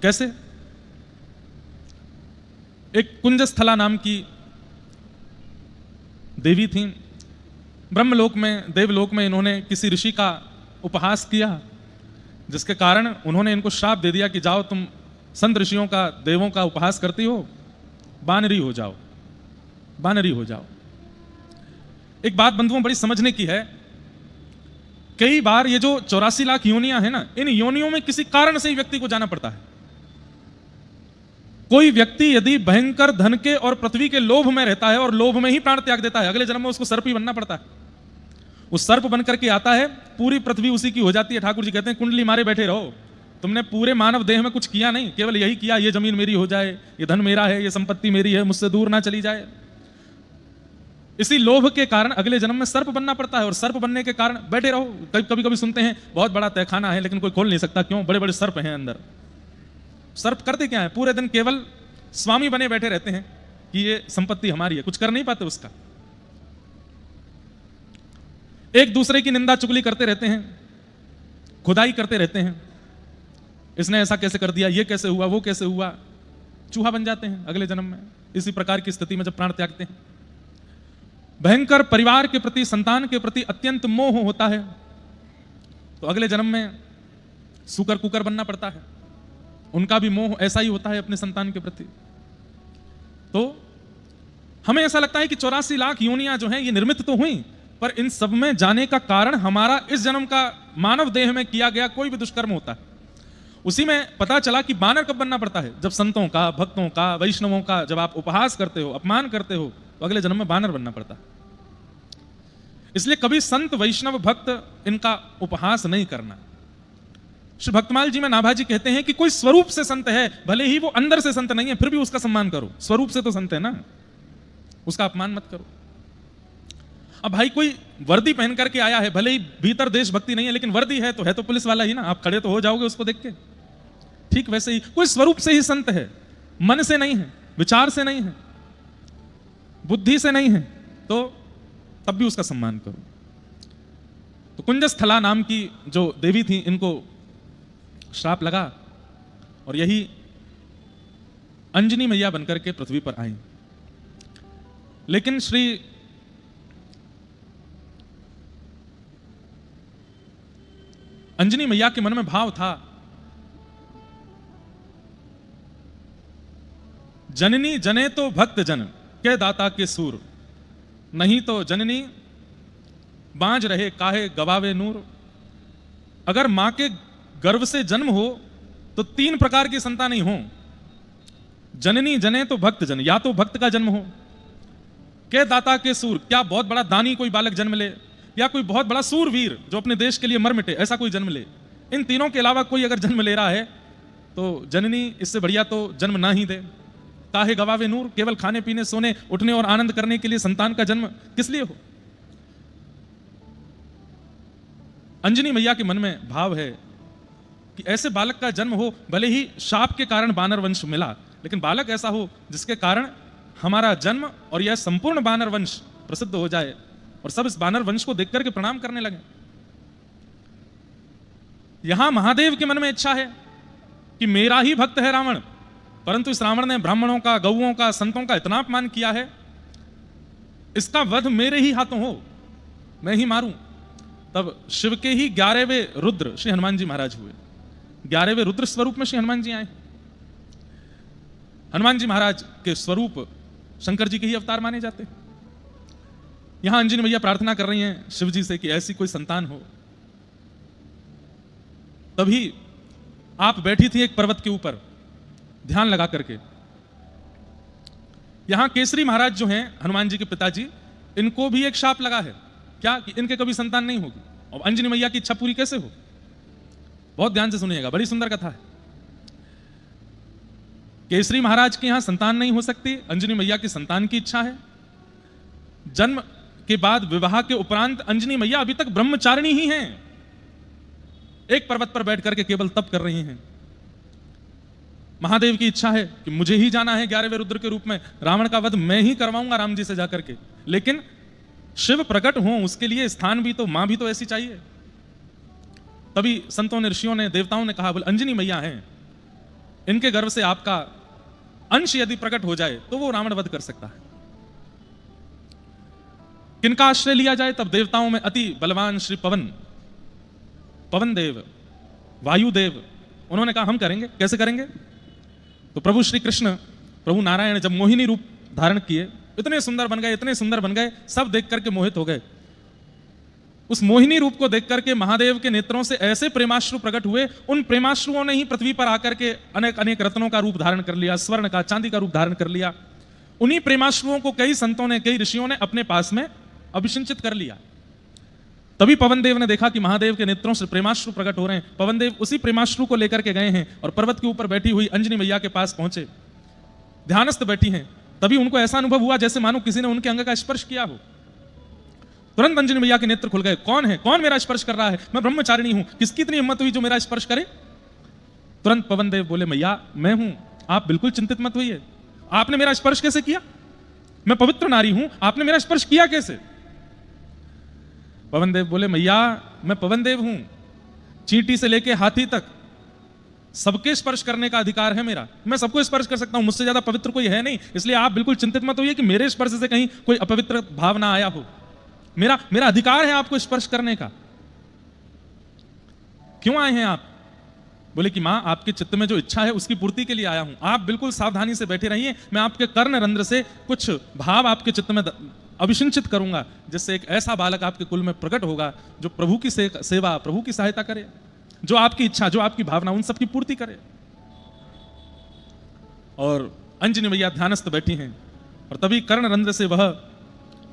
कैसे? एक कुंजस्थला नाम की देवी थी। ब्रह्मलोक में, देवलोक में इन्होंने किसी ऋषि का उपहास किया, जिसके कारण उन्होंने इनको श्राप दे दिया कि जाओ तुम संत ऋषियों का, देवों का उपहास करती हो, बानरी हो जाओ, बानरी हो जाओ। एक बात बंधुओं बड़ी समझने की है, कई बार ये जो 84 लाख योनियां हैं ना, इन योनियों में किसी कारण से ही व्यक्ति को जाना पड़ता है। कोई व्यक्ति यदि भयंकर धन के और पृथ्वी के लोभ में रहता है और लोभ में ही प्राण त्याग देता है, अगले जन्म में उसको सर्प ही बनना पड़ता है। उस सर्प बनकर के आता है, पूरी पृथ्वी उसी की हो जाती है। ठाकुर जी कहते हैं कुंडली मारे बैठे रहो, तुमने पूरे मानव देह में कुछ किया नहीं, केवल यही किया ये जमीन मेरी हो जाए, ये धन मेरा है, ये संपत्ति मेरी है, मुझसे दूर ना चली जाए। इसी लोभ के कारण अगले जन्म में सर्प बनना पड़ता है, और सर्प बनने के कारण बैठे रहो। कभी कभी सुनते हैं बहुत बड़ा तहखाना है लेकिन कोई खोल नहीं सकता, क्यों? बड़े बड़े सर्प हैं अंदर। सर्प करते क्या है? पूरे दिन केवल स्वामी बने बैठे रहते हैं कि ये संपत्ति हमारी है, कुछ कर नहीं पाते उसका। एक दूसरे की निंदा चुगली करते रहते हैं, खुदाई करते रहते हैं, इसने ऐसा कैसे कर दिया, ये कैसे हुआ, वो कैसे हुआ। चूहा बन जाते हैं अगले जन्म में, इसी प्रकार की स्थिति में जब प्राण त्यागते हैं। भयंकर परिवार के प्रति, संतान के प्रति अत्यंत मोह होता है, तो अगले जन्म में सुकर कुकर बनना पड़ता है। उनका भी मोह ऐसा ही होता है अपने संतान के प्रति। तो हमें ऐसा लगता है कि 84 लाख योनियां जो हैं ये निर्मित तो हुई, पर इन सब में जाने का कारण हमारा इस जन्म का मानव देह में किया गया कोई भी दुष्कर्म होता है। उसी में पता चला कि बानर कब बनना पड़ता है, जब संतों का, भक्तों का, वैष्णवों का जब आप उपहास करते हो, अपमान करते हो, तो अगले जन्म में बानर बनना पड़ता है। इसलिए कभी संत, वैष्णव, भक्त इनका उपहास नहीं करना। श्री भक्तमाल जी में नाभाजी कहते हैं कि कोई स्वरूप से संत है, भले ही वो अंदर से संत नहीं है, फिर भी उसका सम्मान करो। स्वरूप से तो संत है ना, उसका अपमान मत करो। अब भाई कोई वर्दी पहन करके आया है, भले ही भीतर देशभक्ति नहीं है, लेकिन वर्दी है तो पुलिस वाला ही ना, आप खड़े तो हो जाओगे उसको देख के। ठीक वैसे ही कोई स्वरूप से ही संत है, मन से नहीं है, विचार से नहीं है, बुद्धि से नहीं है, तो तब भी उसका सम्मान करो। तो कुंजस्थला नाम की जो देवी थी, इनको श्राप लगा और यही अंजनी मैया बनकर के पृथ्वी पर आई। लेकिन श्री अंजनी मैया के मन में भाव था, जननी जने तो भक्त जन के दाता के सूर, नहीं तो जननी बांझ रहे काहे गवावे नूर। अगर मां के गर्भ से जन्म हो तो 3 प्रकार की संतान ही हो, जननी जने तो भक्त जन, या तो भक्त का जन्म हो, के दाता के सूर, क्या बहुत बड़ा दानी कोई बालक जन्म ले, या कोई बहुत बड़ा सूरवीर जो अपने देश के लिए मर मिटे, ऐसा कोई जन्म ले। इन तीनों के अलावा कोई अगर जन्म ले रहा है तो जननी इससे बढ़िया तो जन्म ना ही दे। काहे गवावे नूर, केवल खाने पीने, सोने, उठने और आनंद करने के लिए संतान का जन्म किस लिए हो। अंजनी मैया के मन में भाव है कि ऐसे बालक का जन्म हो, भले ही शाप के कारण बानर वंश मिला, लेकिन बालक ऐसा हो जिसके कारण हमारा जन्म और यह संपूर्ण बानर वंश प्रसिद्ध हो जाए और सब इस बानर वंश को देख करके प्रणाम करने लगे। यहां महादेव के मन में इच्छा है कि मेरा ही भक्त है रावण, परंतु इस रावण ने ब्राह्मणों का, गौओं का, संतों का इतना अपमान किया है, इसका वध मेरे ही हाथों हो, मैं ही मारूं। तब शिव के ही 11वें रुद्र श्री हनुमान जी महाराज हुए। 11वें रुद्र स्वरूप में श्री हनुमान जी आए। हनुमान जी महाराज के स्वरूप शंकर जी के ही अवतार माने जाते हैं। यहां अंजनी मैया प्रार्थना कर रही हैं शिव जी से कि ऐसी कोई संतान हो। तभी आप बैठी थी एक पर्वत के ऊपर ध्यान लगा करके। यहां केसरी महाराज जो हैं हनुमान जी के पिताजी, इनको भी एक शाप लगा है, क्या कि इनके कभी संतान नहीं होगी। और अंजनी मैया की इच्छा पूरी कैसे हो, बहुत ध्यान से सुनिएगा, बड़ी सुंदर कथा है। केसरी महाराज के यहां संतान नहीं हो सकती, अंजनी मैया की संतान की इच्छा है। जन्म के बाद विवाह के उपरांत अंजनी मैया अभी तक ब्रह्मचारिणी ही हैं, एक पर्वत पर बैठ करके केवल तप कर रही हैं। महादेव की इच्छा है कि मुझे ही जाना है 11वें रुद्र के रूप में, रावण का वध मैं ही करवाऊंगा राम जी से जाकर के, लेकिन शिव प्रकट हो उसके लिए स्थान भी तो, मां भी तो ऐसी चाहिए। तभी संतों ने, ऋषियों ने, देवताओं ने कहा, बोले अंजनी मैया हैं, इनके गर्भ से आपका अंश यदि प्रकट हो जाए तो वो रावण वध कर सकता है। किनका आश्रय लिया जाए? तब देवताओं में अति बलवान श्री पवन देव, वायुदेव, उन्होंने कहा हम करेंगे। कैसे करेंगे? तो प्रभु श्री कृष्ण, प्रभु नारायण जब मोहिनी रूप धारण किए, इतने सुंदर बन गए, इतने सुंदर बन गए, सब देख करके मोहित हो गए। उस मोहिनी रूप को देख करके महादेव के नेत्रों से ऐसे प्रेमाश्रु प्रकट हुए, उन प्रेमाश्रुओं ने ही पृथ्वी पर आकर के अनेक अनेक रत्नों का रूप धारण कर लिया, स्वर्ण का, चांदी का रूप धारण कर लिया। उन्हीं प्रेमाश्रुओं को कई संतों ने, कई ऋषियों ने अपने पास में अभिषिंचित कर लिया। तभी पवन देव ने देखा कि महादेव के नेत्रों से प्रेमाश्रु प्रकट हो रहे हैं। पवन देव उसी प्रेमाश्रु को लेकर के गए हैं और पर्वत के ऊपर बैठी हुई अंजनी मैया के पास पहुंचे। ध्यानस्थ बैठी हैं। तभी उनको ऐसा अनुभव हुआ जैसे मानो किसी ने उनके अंग का स्पर्श किया हो। तुरंत अंजनी मैया के नेत्र खुल गए। कौन है? कौन मेरा स्पर्श कर रहा है? मैं ब्रह्मचारिणी हूं, किसकी इतनी हिम्मत हुई जो मेरा स्पर्श करे? तुरंत पवन देव बोले, मैया मैं हूं, आप बिल्कुल चिंतित मत होइए। आपने मेरा स्पर्श कैसे किया? मैं पवित्र नारी हूं, आपने मेरा स्पर्श किया कैसे? पवन देव बोले, मैया मैं पवन देव हूं, चींटी से लेके हाथी तक सबके स्पर्श करने का अधिकार है मेरा, मैं सबको स्पर्श कर सकता हूं, मुझसे ज्यादा पवित्र कोई है नहीं। इसलिए आप बिल्कुल चिंतित मत होइए कि मेरे स्पर्श से कहीं कोई अपवित्र भाव ना आया हो। मेरा अधिकार है आपको स्पर्श करने का। क्यों आए हैं आप? बोले कि मां आपके चित्त में जो इच्छा है उसकी पूर्ति के लिए आया हूं। आप बिल्कुल सावधानी से बैठे रहिए, मैं आपके कर्ण रंध्र से कुछ भाव आपके चित्त में अभिषिंचित करूंगा, जिससे एक ऐसा बालक आपके कुल में प्रकट होगा जो प्रभु की सेवा, प्रभु की सहायता करे, जो आपकी इच्छा, जो आपकी भावना, उन सबकी पूर्ति करे। और अंजनी मैया ध्यानस्थ बैठी हैं और तभी कर्ण रंध्र से वह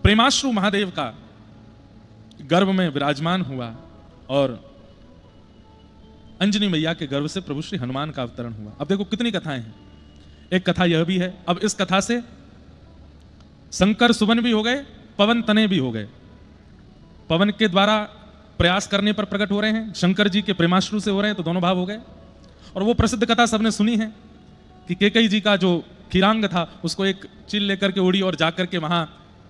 प्रेमाश्रु महादेव का गर्भ में विराजमान हुआ और अंजनी मैया के गर्भ से प्रभु श्री हनुमान का अवतरण हुआ। अब देखो कितनी कथाएं हैं। एक कथा यह भी है। अब इस कथा से शंकर सुवन भी हो गए, पवन तने भी हो गए। पवन के द्वारा प्रयास करने पर प्रकट हो रहे हैं, शंकर जी के प्रेमाश्रु से हो रहे हैं, तो दोनों भाव हो गए। और वो प्रसिद्ध कथा सबने सुनी है कि कैकेयी जी का जो खीरांग था उसको एक चील लेकर के उड़ी और जाकर के वहां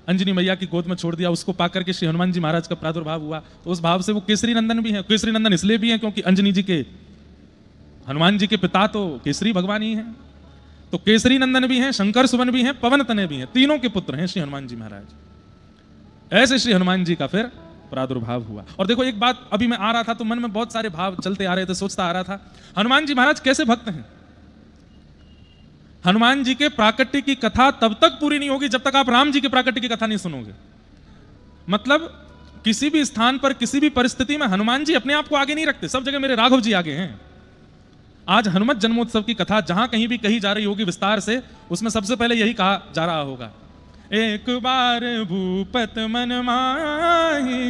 अंजनी मैया की गोद में छोड़ दिया। उसको पाकर के श्री हनुमान जी महाराज का प्रादुर्भाव हुआ। तो उस भाव से वो केसरी नंदन भी है। केसरी नंदन इसलिए भी है क्योंकि अंजनी जी के, हनुमान जी के पिता तो केसरी भगवान ही हैं, तो केसरी नंदन भी हैं, शंकर सुवन भी हैं, पवन तने भी हैं, तीनों के पुत्र हैं श्री हनुमान जी महाराज। ऐसे श्री हनुमान जी का फिर प्रादुर्भाव हुआ। और देखो एक बात, अभी मैं आ रहा था तो मन में बहुत सारे भाव चलते आ रहे थे, सोचता आ रहा था हनुमान जी महाराज कैसे भक्त हैं। हनुमान जी के प्राकट्य की कथा तब तक पूरी नहीं होगी जब तक आप राम जी के प्राकट्य की कथा नहीं सुनोगे। मतलब किसी भी स्थान पर, किसी भी परिस्थिति में हनुमान जी अपने आप को आगे नहीं रखते, सब जगह मेरे राघव जी आगे हैं। आज हनुमत जन्मोत्सव की कथा जहां कहीं भी कही जा रही होगी विस्तार से, उसमें सबसे पहले यही कहा जा रहा होगा, एक बार भूपत मन माही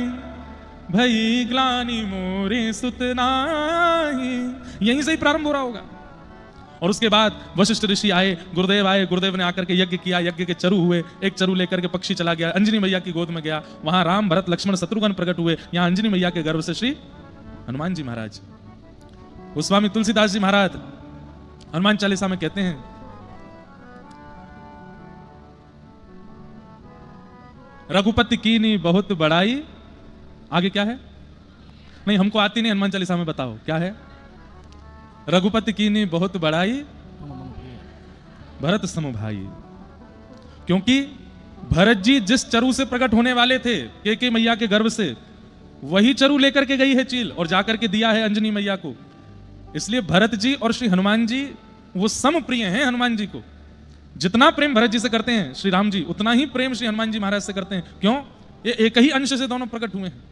भई ग्लानि मोरे सुत नाहि, यहीं से ही प्रारंभ हो रहा होगा। और उसके बाद वशिष्ठ ऋषि आए, गुरुदेव आए, गुरुदेव ने आकर के यज्ञ किया, यज्ञ के चरु हुए, एक चरु लेकर के पक्षी चला गया, अंजनी मैया की गोद में गया, वहां राम भरत लक्ष्मण शत्रुघ्न प्रकट हुए, यहां अंजनी मैया के गर्भ से श्री हनुमान जी महाराज। गोस्वामी तुलसीदास जी महाराज हनुमान चालीसा में कहते हैं, रघुपति कीनी बहुत बड़ाई, आगे क्या है? नहीं हमको आती नहीं, हनुमान चालीसा में बताओ क्या है। रघुपति कीनी बहुत बड़ाई भरत सम भाई। क्योंकि भरत जी जिस चरु से प्रकट होने वाले थे कैकेयी मैया के गर्भ से, वही चरु लेकर के गई है चील और जाकर के दिया है अंजनी मैया को। इसलिए भरत जी और श्री हनुमान जी वो सम प्रिय हैं हनुमान जी को। जितना प्रेम भरत जी से करते हैं श्री राम जी, उतना ही प्रेम श्री हनुमान जी महाराज से करते हैं। क्यों? ये एक ही अंश से दोनों प्रकट हुए हैं,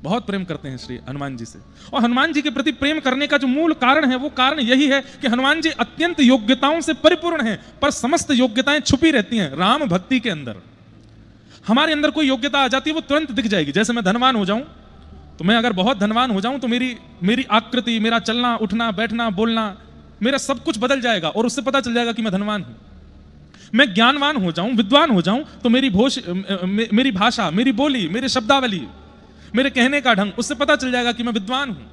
बहुत प्रेम करते हैं श्री हनुमान जी से। और हनुमान जी के प्रति प्रेम करने का जो मूल कारण है, वो कारण यही है कि हनुमान जी अत्यंत योग्यताओं से परिपूर्ण हैं, पर समस्त योग्यताएं छुपी रहती हैं राम भक्ति के अंदर। हमारे अंदर कोई योग्यता आ जाती है, वो तुरंत दिख जाएगी। जैसे मैं धनवान हो जाऊं, तो मैं अगर बहुत धनवान हो जाऊं तो मेरी आकृति, मेरा चलना उठना बैठना बोलना, मेरा सब कुछ बदल जाएगा और उससे पता चल जाएगा कि मैं धनवान हूं। मैं ज्ञानवान हो जाऊं, विद्वान हो जाऊं, तो मेरी भाषा, मेरी बोली, मेरी शब्दावली, मेरे कहने का ढंग, उससे पता चल जाएगा कि मैं विद्वान हूं।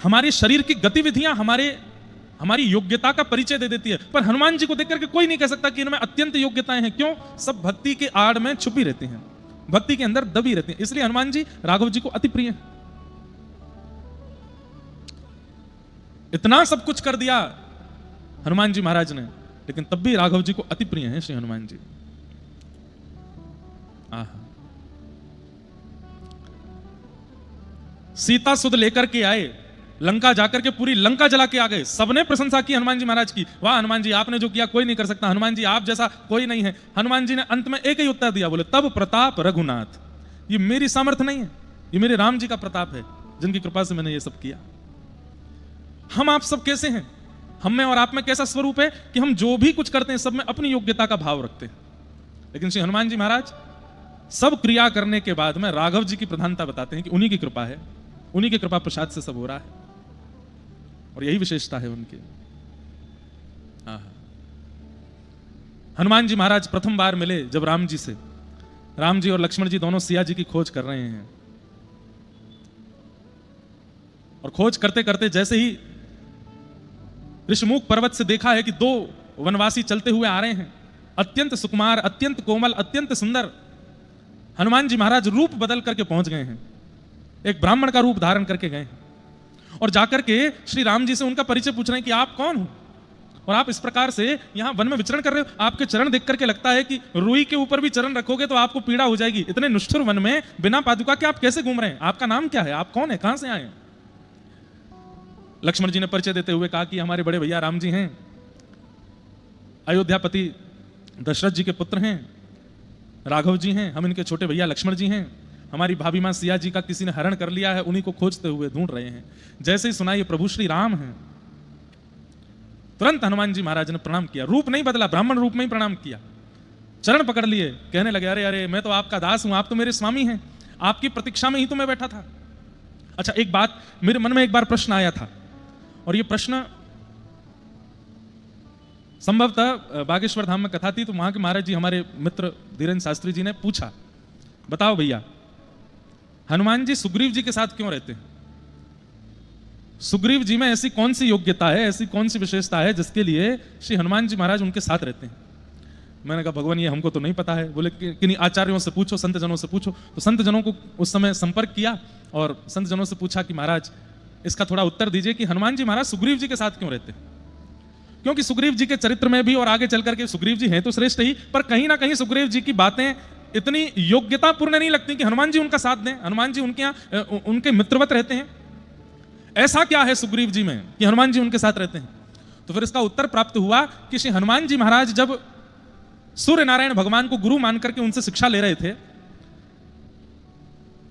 हमारे शरीर की गतिविधियां हमारी योग्यता का परिचय दे देती है। पर हनुमान जी को देख करके कोई नहीं कह सकता कि इनमें अत्यंत योग्यताएं हैं। क्यों? सब भक्ति के आड़ में छुपी रहती हैं, भक्ति के अंदर दबी रहती हैं। इसलिए हनुमान जी राघव जी को अति प्रिय हैं। इतना सब कुछ कर दिया हनुमान जी महाराज ने, लेकिन तब भी राघव जी को अति प्रिय हैं श्री हनुमान जी। सीता सुध लेकर के आए, लंका जाकर के पूरी लंका जला के आ गए। सबने प्रशंसा की हनुमान जी महाराज की, वाह हनुमान जी आपने जो किया कोई नहीं कर सकता, हनुमान जी आप जैसा कोई नहीं है। हनुमान जी ने अंत में एक ही उत्तर दिया, बोले तब प्रताप रघुनाथ, ये मेरी सामर्थ्य नहीं है, ये मेरे राम जी का प्रताप है, जिनकी कृपा से मैंने ये सब किया। हम आप सब कैसे हैं, हम में और आप में कैसा स्वरूप है कि हम जो भी कुछ करते हैं सब में अपनी योग्यता का भाव रखते हैं। लेकिन श्री हनुमान जी महाराज सब क्रिया करने के बाद में राघव जी की प्रधानता बताते हैं कि उन्हीं की कृपा है, उन्हीं की कृपा प्रसाद से सब हो रहा है, और यही विशेषता है उनकी। हनुमान जी महाराज प्रथम बार मिले जब राम जी से, राम जी और लक्ष्मण जी दोनों सिया जी की खोज कर रहे हैं, और खोज करते करते जैसे ही ऋषमुख पर्वत से देखा है कि दो वनवासी चलते हुए आ रहे हैं, अत्यंत सुकुमार, अत्यंत कोमल, अत्यंत सुंदर, हनुमान जी महाराज रूप बदल करके पहुंच गए हैं, एक ब्राह्मण का रूप धारण करके गए हैं, और जाकर के श्री राम जी से उनका परिचय पूछ रहे हैं कि आप कौन हो और आप इस प्रकार से यहां वन में विचरण कर रहे हो। आपके चरण देख करके लगता है कि रुई के ऊपर भी चरण रखोगे तो आपको पीड़ा हो जाएगी, इतने निष्ठुर वन में बिना पादुका के आप कैसे घूम रहे हैं, आपका नाम क्या है, आप कौन है, कहां से आए हैं। लक्ष्मण जी ने परिचय देते हुए कहा कि हमारे बड़े भैया राम जी हैं, अयोध्यापति दशरथ जी के पुत्र हैं, राघव जी हैं, हम इनके छोटे भैया लक्ष्मण जी हैं, हमारी भाभी मां सिया जी का किसी ने हरण कर लिया है, उन्हीं को खोजते हुए ढूंढ रहे हैं। जैसे ही सुना ये प्रभु श्री राम हैं, तुरंत हनुमान जी महाराज ने प्रणाम किया, रूप नहीं बदला, ब्राह्मण रूप में ही प्रणाम किया, चरण पकड़ लिए, कहने लगे अरे अरे मैं तो आपका दास हूं, आप तो मेरे स्वामी हैं, आपकी प्रतीक्षा में ही तो मैं बैठा था। अच्छा एक बात मेरे मन में एक बार प्रश्न आया था, और ये प्रश्न संभवतः बागेश्वर धाम में कथा थी, तो वहां के महाराज जी हमारे मित्र धीरेन्द्र शास्त्री जी ने पूछा, बताओ भैया हनुमान जी सुग्रीव जी के साथ क्यों रहते हैं, सुग्रीव जी में ऐसी कौन सी योग्यता है, ऐसी कौन सी विशेषता है जिसके लिए श्री हनुमान जी महाराज उनके साथ रहते हैं। मैंने कहा भगवान ये हमको तो नहीं पता है। बोले किन्हीं आचार्यों से पूछो, संत जनों से पूछो। तो संत जनों को उस समय संपर्क किया और संत जनों से पूछा कि महाराज इसका थोड़ा उत्तर दीजिए कि हनुमान जी महाराज सुग्रीव जी के साथ क्यों रहते हैं। क्योंकि सुग्रीव जी के चरित्र में भी और आगे चल करके सुग्रीव जी हैं तो श्रेष्ठ ही, पर कहीं ना कहीं सुग्रीव जी की बातें इतनी योग्यता पूर्ण नहीं लगती कि हनुमान जी उनका साथ दें, हनुमान जी उनके यहाँ उनके मित्रवत रहते हैं। ऐसा क्या है सुग्रीव जी में कि हनुमान जी उनके साथ रहते हैं। तो फिर इसका उत्तर प्राप्त हुआ कि श्री हनुमान जी महाराज जब सूर्य नारायण भगवान को गुरु मान करके उनसे शिक्षा ले रहे थे,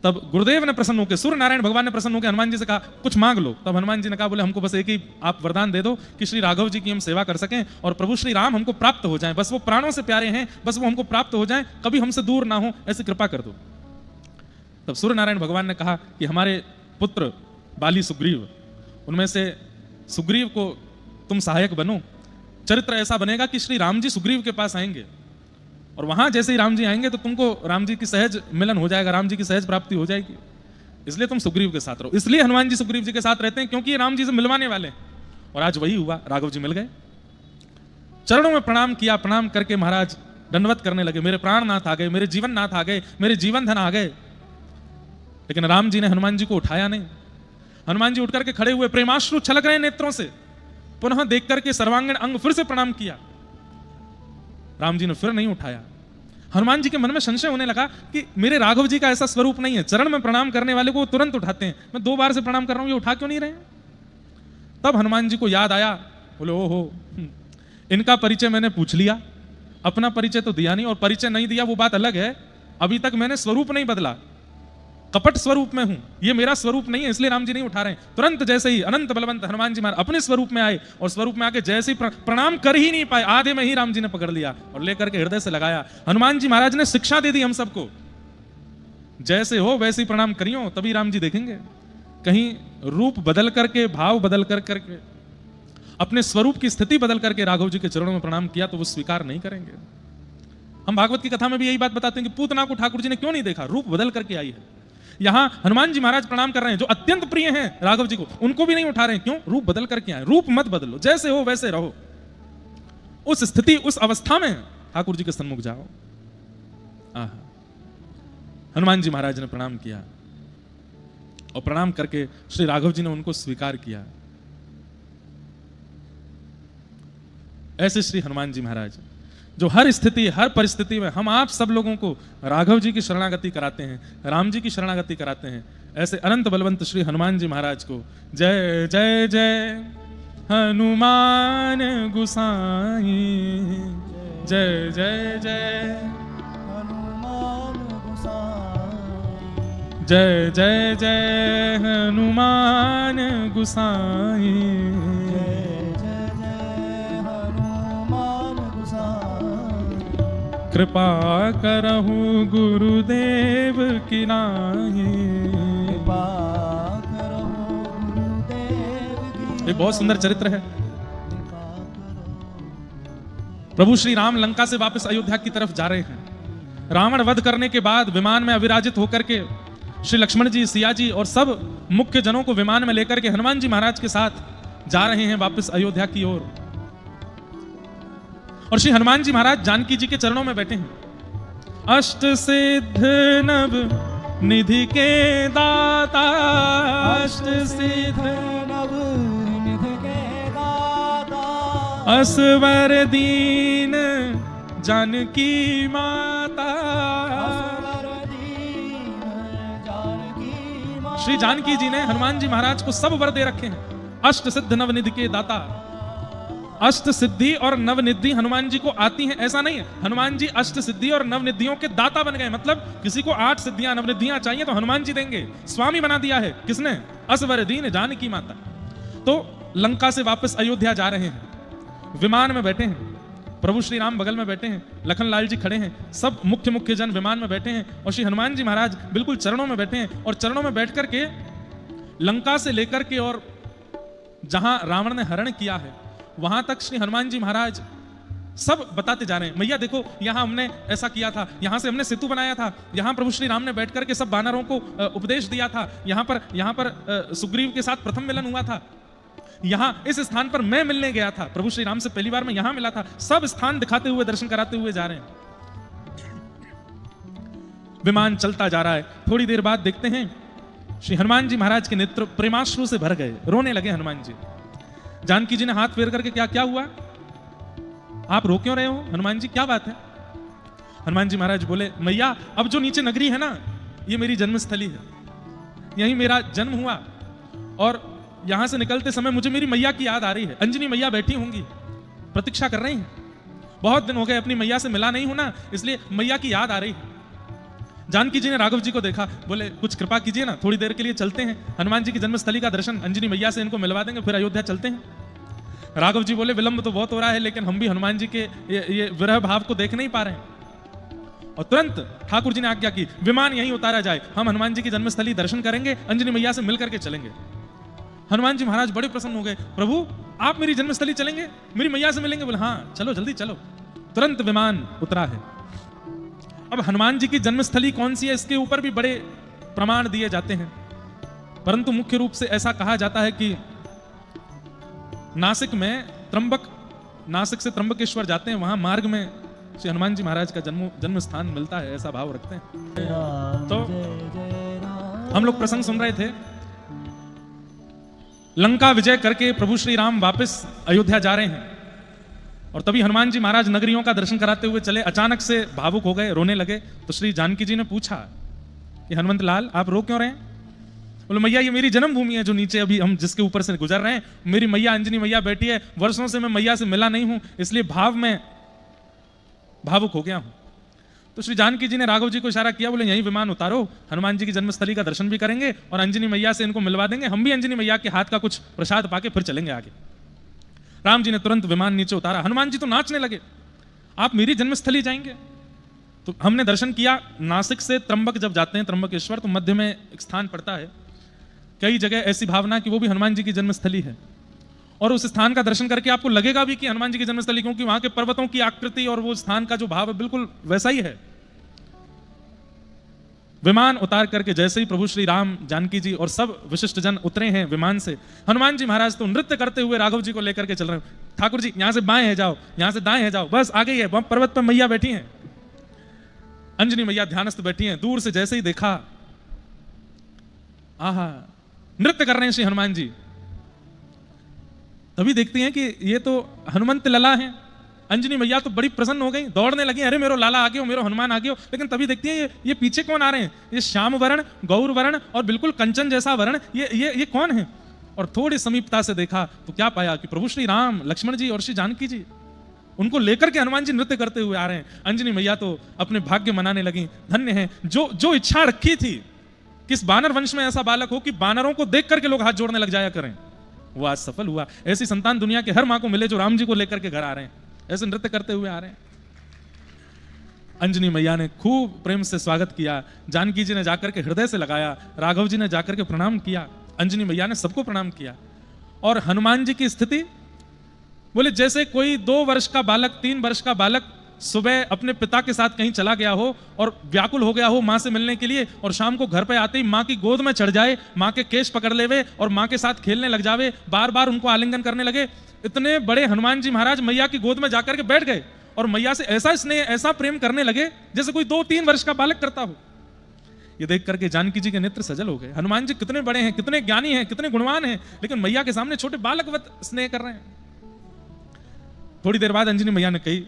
तब गुरुदेव ने प्रसन्न होकर, सूर्य नारायण भगवान ने प्रसन्न होकर हनुमान जी से कहा कुछ मांग लो। तब हनुमान जी ने कहा बोले हमको बस एक ही आप वरदान दे दो कि श्री राघव जी की हम सेवा कर सकें और प्रभु श्री राम हमको प्राप्त हो जाएं, बस वो प्राणों से प्यारे हैं, बस वो हमको प्राप्त हो जाएं, कभी हमसे दूर ना हो, ऐसी कृपा कर दो। तब सूर्य नारायण भगवान ने कहा कि हमारे पुत्र बाली सुग्रीव, उनमें से सुग्रीव को तुम सहायक बनो, चरित्र ऐसा बनेगा कि श्री राम जी सुग्रीव के पास आएंगे और वहां जैसे ही राम जी आएंगे तो तुमको राम जी की सहज मिलन हो जाएगा, राम जी की सहज प्राप्ति हो जाएगी, इसलिए तुम सुग्रीव के साथ रहो। इसलिए हनुमान जी सुग्रीव जी के साथ रहते हैं क्योंकि ये राम जी से मिलवाने वाले हैं, और आज वही हुआ, राघव जी मिल गए। चरणों में प्रणाम किया, प्रणाम करके महाराज दंडवत करने लगे, मेरे प्राणनाथ आ गए, मेरे जीवन नाथ आ गए, मेरे जीवन धन आ गए। लेकिन राम जी ने हनुमान जी को उठाया नहीं। हनुमान जी उठ करके खड़े हुए, प्रेमाश्रु छलक रहे नेत्रों से, पुनः देख करके सर्वांगीण अंग फिर से प्रणाम किया। राम जी ने फिर नहीं उठाया। हनुमान जी के मन में संशय होने लगा कि मेरे राघव जी का ऐसा स्वरूप नहीं है, चरण में प्रणाम करने वाले को तुरंत उठाते हैं, मैं 2 बार से प्रणाम कर रहा हूं, ये उठा क्यों नहीं रहे। तब हनुमान जी को याद आया, बोले ओहो इनका परिचय मैंने पूछ लिया, अपना परिचय तो दिया नहीं, और परिचय नहीं दिया वो बात अलग है, अभी तक मैंने स्वरूप नहीं बदला, कपट स्वरूप में हूं, ये मेरा स्वरूप नहीं है, इसलिए राम जी नहीं उठा रहे हैं। तुरंत जैसे ही अनंत बलवंत हनुमान जी महाराज अपने स्वरूप में आए और स्वरूप में आके जैसे ही प्रणाम कर ही नहीं पाए, आधे में ही राम जी ने पकड़ लिया और लेकर के हृदय से लगाया। हनुमान जी महाराज ने शिक्षा दे दी हम सबको, जैसे हो वैसे ही प्रणाम करियो, तभी राम जी देखेंगे। कहीं रूप बदल करके, भाव बदल करके, अपने स्वरूप की स्थिति बदल करके राघव जी के चरणों में प्रणाम किया तो वो स्वीकार नहीं करेंगे। हम भागवत की कथा में भी यही बात बताते हैं कि पूतना को ठाकुर जी ने क्यों नहीं देखा, रूप बदल करके आई है। यहां हनुमान जी महाराज प्रणाम कर रहे हैं, जो अत्यंत प्रिय हैं राघव जी को, उनको भी नहीं उठा रहे हैं। क्यों? रूप बदल करके आए। रूप मत बदलो, जैसे हो वैसे रहो, उस स्थिति उस अवस्था में ठाकुर जी के सन्मुख जाओ। हनुमान जी महाराज ने प्रणाम किया और प्रणाम करके श्री राघव जी ने उनको स्वीकार किया। ऐसे श्री हनुमान जी महाराज जो हर स्थिति हर परिस्थिति में हम आप सब लोगों को राघव जी की शरणागति कराते हैं, राम जी की शरणागति कराते हैं। ऐसे अनंत बलवंत श्री हनुमान जी महाराज को जय जय जय हनुमान गुसाई, जय जय जय हनुमान गुसाई, जय जय जय हनुमान गुसाई, जय जय जय हनुमान गुसाई, कृपा करहु गुरुदेव की नाई। कृपा करो गुरुदेव की, एक बहुत सुंदर चरित्र है। कृपा करो। प्रभु श्री राम लंका से वापस अयोध्या की तरफ जा रहे हैं। रावण वध करने के बाद विमान में अविराजित होकर के श्री लक्ष्मण जी, सिया जी और सब मुख्य जनों को विमान में लेकर के हनुमान जी महाराज के साथ जा रहे हैं वापस अयोध्या की ओर। और श्री हनुमान जी महाराज जानकी जी के चरणों में बैठे हैं। अष्ट सिद्ध नव निधि के दाता, अष्ट सिद्ध नव निधि के दाता, असवर दीन जानकी माता। असवर दीन जानकी माता। श्री जानकी जी ने हनुमान जी महाराज को सब वर दे रखे हैं। अष्ट सिद्ध नवनिधि के दाता, अष्ट सिद्धि और नवनिधि हनुमान जी को आती हैं ऐसा नहीं है। हनुमान जी अष्ट सिद्धि और नवनिधियों के दाता बन गए। मतलब किसी को 8 सिद्धियां नवनिधियां चाहिए तो हनुमान जी देंगे। स्वामी बना दिया है किसने? असवर दीन जानकी माता। तो लंका से वापस अयोध्या जा रहे हैं, विमान में बैठे हैं। प्रभु श्री राम बगल में बैठे हैं, लखन लाल जी खड़े हैं, सब मुख्य जन विमान में बैठे हैं और श्री हनुमान जी महाराज बिल्कुल चरणों में बैठे हैं। और चरणों में बैठ करके लंका से लेकर के और जहां रावण ने हरण किया है वहां तक श्री हनुमान जी महाराज सब बताते जा रहे हैं। मैया देखो, यहां हमने ऐसा किया था, यहां से हमने सेतु बनाया था, यहां प्रभु श्री राम ने बैठ करके सब वानरों को उपदेश दिया था, यहां पर सुग्रीव के साथ प्रथम मिलन हुआ था, यहां इस स्थान पर मैं मिलने गया था, प्रभु श्री राम से पहली बार मैं यहां मिला था। सब स्थान दिखाते हुए, दर्शन कराते हुए जा रहे हैं। विमान चलता जा रहा है। थोड़ी देर बाद देखते हैं श्री हनुमान जी महाराज के नेत्र प्रेमाश्रु से भर गए, रोने लगे हनुमान जी। जानकी जी ने हाथ फेर करके क्या हुआ, आप रो क्यों रहे हो हनुमान जी, क्या बात है? हनुमान जी महाराज बोले, मैया अब जो नीचे नगरी है ना, ये मेरी जन्मस्थली है, यहीं मेरा जन्म हुआ और यहां से निकलते समय मुझे मेरी मैया की याद आ रही है। अंजनी मैया बैठी होंगी, प्रतीक्षा कर रही हैं, बहुत दिन हो गए अपनी मैया से मिला नहीं हूं ना, इसलिए मैया की याद आ रही है। जानकी जी ने राघव जी को देखा, बोले कुछ कृपा कीजिए ना, थोड़ी देर के लिए चलते हैं, हनुमान जी की जन्मस्थली का दर्शन अंजनी मैया से इनको मिलवा देंगे, फिर अयोध्या चलते हैं। राघव जी बोले, विलंब तो बहुत हो रहा है, लेकिन हम भी हनुमान जी के ये विरह भाव को देख नहीं पा रहे हैं। और तुरंत ठाकुर जी ने आज्ञा की, विमान यहीं उतारा जाए, हम हनुमान जी की जन्मस्थली दर्शन करेंगे, अंजनी मैया से मिल करके चलेंगे। हनुमान जी महाराज बड़े प्रसन्न हो गए, प्रभु आप मेरी जन्मस्थली चलेंगे, मेरी मैया से मिलेंगे? बोले हाँ चलो, जल्दी चलो। तुरंत विमान उतरा है। अब हनुमान जी की जन्मस्थली कौन सी है, इसके ऊपर भी बड़े प्रमाण दिए जाते हैं, परंतु मुख्य रूप से ऐसा कहा जाता है कि नासिक में नासिक से त्र्यंबकेश्वर जाते हैं, वहां मार्ग में श्री हनुमान जी महाराज का जन्म स्थान मिलता है, ऐसा भाव रखते हैं। तो हम लोग प्रसंग सुन रहे थे, लंका विजय करके प्रभु श्री राम वापस अयोध्या जा रहे हैं और तभी हनुमान जी महाराज नगरियों का दर्शन कराते हुए चले, अचानक से भावुक हो गए, रोने लगे। तो श्री जानकी जी ने पूछा कि हनुमंत लाल आप रो क्यों रहे हैं? बोले मैया ये मेरी जन्मभूमि है, जो नीचे अभी हम जिसके ऊपर से गुजर रहे हैं, मेरी मैया अंजनी मैया बैठी है, वर्षों से मैं मैया से मिला नहीं हूं, इसलिए भाव में भावुक हो गया हूं। तो श्री जानकी जी ने राघव जी को इशारा किया, बोले यही विमान उतारो, हनुमान जी की जन्मस्थली का दर्शन भी करेंगे और अंजनी मैया से इनको मिलवा देंगे, हम भी अंजनी मैया के हाथ का कुछ प्रसाद पाके फिर चलेंगे आगे। राम जी ने तुरंत विमान नीचे उतारा। हनुमान जी तो नाचने लगे, आप मेरी जन्मस्थली जाएंगे? तो हमने दर्शन किया, नासिक से त्र्यंबक जब जाते हैं, त्र्यंबकेश्वर, तो मध्य में एक स्थान पड़ता है, कई जगह ऐसी भावना कि वो भी हनुमान जी की जन्मस्थली है, और उस स्थान का दर्शन करके आपको लगेगा भी कि हनुमान जी की जन्मस्थली, क्योंकि वहां के पर्वतों की आकृति और वो स्थान का जो भाव है बिल्कुल वैसा ही है। विमान उतार करके जैसे ही प्रभु श्री राम, जानकी जी और सब विशिष्ट जन उतरे हैं विमान से, हनुमान जी महाराज तो नृत्य करते हुए राघव जी को लेकर के चल रहे हैं। ठाकुर जी यहां से बाएं है जाओ, यहां से दाएं है जाओ, बस आगे ही है, पर्वत पर मैया बैठी हैं, अंजनी मैया ध्यानस्थ बैठी हैं। दूर से जैसे ही देखा, आहा, नृत्य कर रहे हैं श्री हनुमान जी। तभी देखते हैं कि ये तो हनुमंत लला हैं, अंजनी मैया तो बड़ी प्रसन्न हो गई, दौड़ने लगी, अरे मेरो लाला आ गयो, मेरो हनुमान आ गयो। लेकिन तभी देखती है ये पीछे कौन आ रहे हैं, ये श्याम वर्ण, गौर वर्ण और बिल्कुल कंचन जैसा वर्ण, ये कौन है। और थोड़ी समीपता से देखा तो क्या पाया कि प्रभु श्री राम, लक्ष्मण जी और श्री जानकी जी, उनको लेकर के हनुमान जी नृत्य करते हुए आ रहे हैं। अंजनी मैया तो अपने भाग्य मनाने लगी, धन्य है जो इच्छा रखी थी किस बानर वंश में ऐसा बालक हो कि बानरों को देख करके लोग हाथ जोड़ने लग जाया करें, वो आज सफल हुआ। ऐसी संतान दुनिया के हर मां को मिले जो राम जी को लेकर के घर आ रहे हैं, ऐसे नृत्य करते हुए आ रहे हैं। अंजनी मैया ने खूब प्रेम से स्वागत किया, जानकी जी ने जाकर के हृदय से लगाया, राघव जी ने जाकर के प्रणाम किया, अंजनी मैया ने सबको प्रणाम किया। और हनुमान जी की स्थिति बोले जैसे कोई 2 वर्ष का बालक, 3 वर्ष का बालक सुबह अपने पिता के साथ कहीं चला गया हो और व्याकुल हो गया हो मां से मिलने के लिए, और शाम को घर पे आते ही मां की गोद में चढ़ जाए, मां के केश पकड़ लेवे और मां के साथ खेलने लग जावे, बार बार उनको आलिंगन करने लगे। इतने बड़े हनुमान जी महाराज मैया की गोद में जाकर के बैठ गए और मैया से ऐसा स्नेह, ऐसा प्रेम करने लगे जैसे कोई 2-3 वर्ष का बालक करता हो। ये देख करके जानकी जी के नेत्र सजल हो गए। हनुमान जी कितने बड़े हैं, कितने ज्ञानी हैं, कितने गुणवान हैं, लेकिन मैया के सामने छोटे बालकवत स्नेह कर रहे हैं। थोड़ी देर बाद अंजनी मैया ने कही,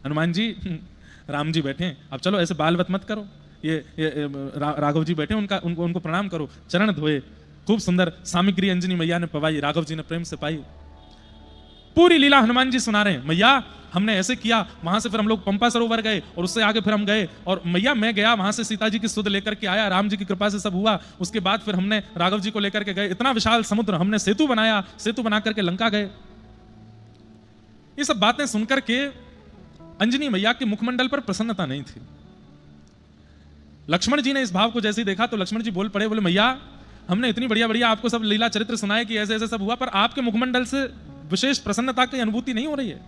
हनुमान जी राम जी बैठे हैं, अब चलो ऐसे बालवत मत करो, ये राघव जी बैठे, उनको प्रणाम करो, चरण धोए। खूब सुंदर सामग्री अंजनी मैया ने पवाई, राघव जी ने प्रेम से पाई। पूरी लीला हनुमान जी सुना रहे हैं, मैया हमने ऐसे किया, वहां से फिर हम लोग पंपा सरोवर गए और उससे आगे फिर हम गए, और मैया मैं गया वहां से सीता जी की सुध लेकर के आया, राम जी की कृपा से सब हुआ। उसके बाद फिर हमने राघव जी को लेकर के गए, इतना विशाल समुद्र, हमने सेतु बनाया, सेतु बना करके लंका गए। ये सब बातें सुनकर के अंजनी मैया के मुखमंडल पर प्रसन्नता नहीं थी। लक्ष्मण जी ने इस भाव को जैसे ही देखा तो लक्ष्मण जी बोल पड़े, बोले मैया हमने इतनी बढ़िया बढ़िया आपको सब लीला चरित्र सुनाए कि ऐसे ऐसे सब हुआ, पर आपके मुखमंडल से विशेष प्रसन्नता की अनुभूति नहीं हो रही है।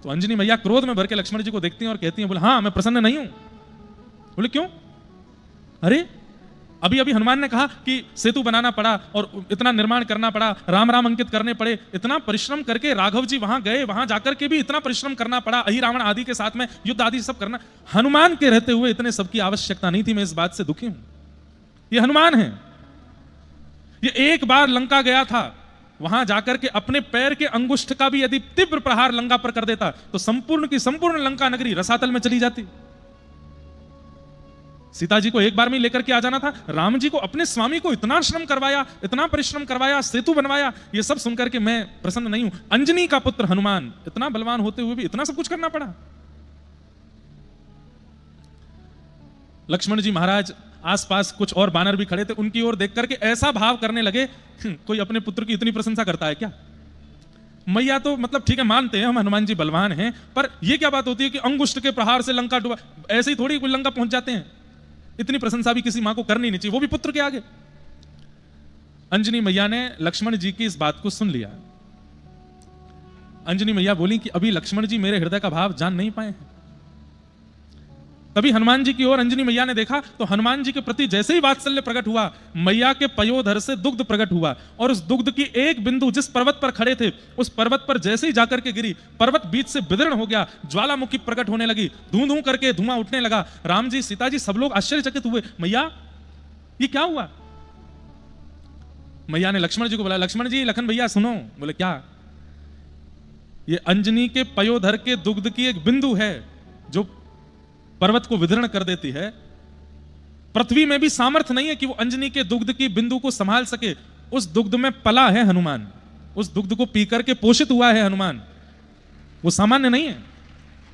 तो अंजनी मैया क्रोध में भर के लक्ष्मण जी को देखती हैं और कहती हैं, बोले हाँ मैं प्रसन्न नहीं हूं। बोले क्यों? अरे अभी अभी हनुमान ने कहा कि सेतु बनाना पड़ा और इतना निर्माण करना पड़ा, राम राम अंकित करने पड़े, इतना परिश्रम करके राघव जी वहां गए, वहां जाकर के भी इतना परिश्रम करना पड़ा, अहि रावण आदि के साथ में युद्ध आदि सब करना, हनुमान के रहते हुए इतने सबकी आवश्यकता नहीं थी। मैं इस बात से दुखी हूं। ये हनुमान है, ये एक बार लंका गया था, वहां जाकर के अपने पैर के अंगुष्ठ का भी यदि तीव्र प्रहार लंका पर कर देता तो संपूर्ण की संपूर्ण लंका नगरी रसातल में चली जाती। सीता जी को एक बार में लेकर के आ जाना था, राम जी को अपने स्वामी को इतना श्रम करवाया, इतना परिश्रम करवाया, सेतु बनवाया, ये सब सुनकर के मैं प्रसन्न नहीं हूं। अंजनी का पुत्र हनुमान इतना बलवान होते हुए भी इतना सब कुछ करना पड़ा। लक्ष्मण जी महाराज आसपास कुछ और बानर भी खड़े थे, उनकी ओर देख करके ऐसा भाव करने लगे, कोई अपने पुत्र की इतनी प्रशंसा करता है क्या? मैया तो मतलब ठीक है मानते हैं हम हनुमान जी बलवान हैं, पर यह क्या बात होती है कि अंगुष्ठ के प्रहार से लंका डूबा, ऐसे ही थोड़ी कोई लंका पहुंच जाते हैं। इतनी प्रशंसा भी किसी मां को करनी नहीं चाहिए, वो भी पुत्र के आगे। अंजनी मैया ने लक्ष्मण जी की इस बात को सुन लिया। अंजनी मैया बोली कि अभी लक्ष्मण जी मेरे हृदय का भाव जान नहीं पाए हैं। तभी हनुमान जी की ओर अंजनी मैया ने देखा तो हनुमान जी के प्रति जैसे ही वात्सल्य प्रकट हुआ, मैया के पयोधर से दुग्ध प्रकट हुआ और उस दुग्ध की एक बिंदु जिस पर्वत पर खड़े थे उस पर्वत पर जैसे ही जाकर के गिरी, पर्वत बीच से विदीर्ण हो गया, ज्वालामुखी प्रकट होने लगी, धूं धूं करके धुआं उठने लगा। राम जी, सीता जी सब लोग आश्चर्यचकित हुए, मैया ये क्या हुआ? मैया ने लक्ष्मण जी को बोला, लक्ष्मण जी, लखन भैया सुनो। बोले क्या? ये अंजनी के पयोधर के दुग्ध की एक बिंदु है जो पर्वत को विदीर्ण कर देती है। पृथ्वी में भी सामर्थ्य नहीं है कि वो अंजनी के दुग्ध की बिंदु को संभाल सके। उस दुग्ध में पला है हनुमान, उस दुग्ध को पीकर के पोषित हुआ है हनुमान, वो सामान्य नहीं है।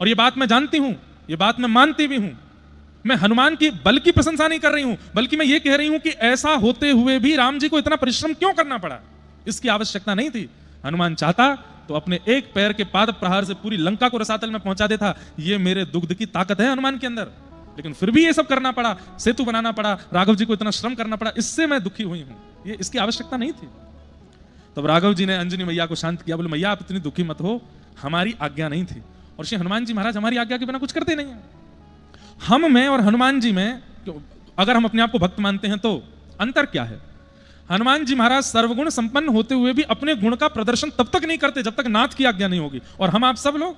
और ये बात मैं जानती हूं, ये बात मैं मानती भी हूं। मैं हनुमान की बल की प्रशंसा नहीं कर रही हूं, बल्कि मैं ये कह रही हूं कि ऐसा होते हुए भी राम जी को इतना परिश्रम क्यों करना पड़ा? इसकी आवश्यकता नहीं थी। हनुमान चाहता तो अपने एक पैर के पाद प्रहार से पूरी लंका को रसातल में पहुंचा देता। ये मेरे दुग्ध की ताकत है हनुमान के अंदर, लेकिन फिर भी ये सब करना पड़ा, सेतु बनाना पड़ा, राघव जी को इतना श्रम करना पड़ा, इससे मैं दुखी हुई हूं। ये इसकी आवश्यकता नहीं थी। तब राघव जी ने अंजनी मैया को शांत किया, बोले मैया आप इतनी दुखी मत हो, हमारी आज्ञा नहीं थी। और श्री हनुमान जी महाराज हमारी आज्ञा के बिना कुछ करते नहीं है। हम में और हनुमान जी में अगर हम अपने आप को भक्त मानते हैं तो अंतर क्या है? हनुमान जी महाराज सर्वगुण संपन्न होते हुए भी अपने गुण का प्रदर्शन तब तक नहीं करते जब तक नाथ की आज्ञा नहीं होगी। और हम आप सब लोग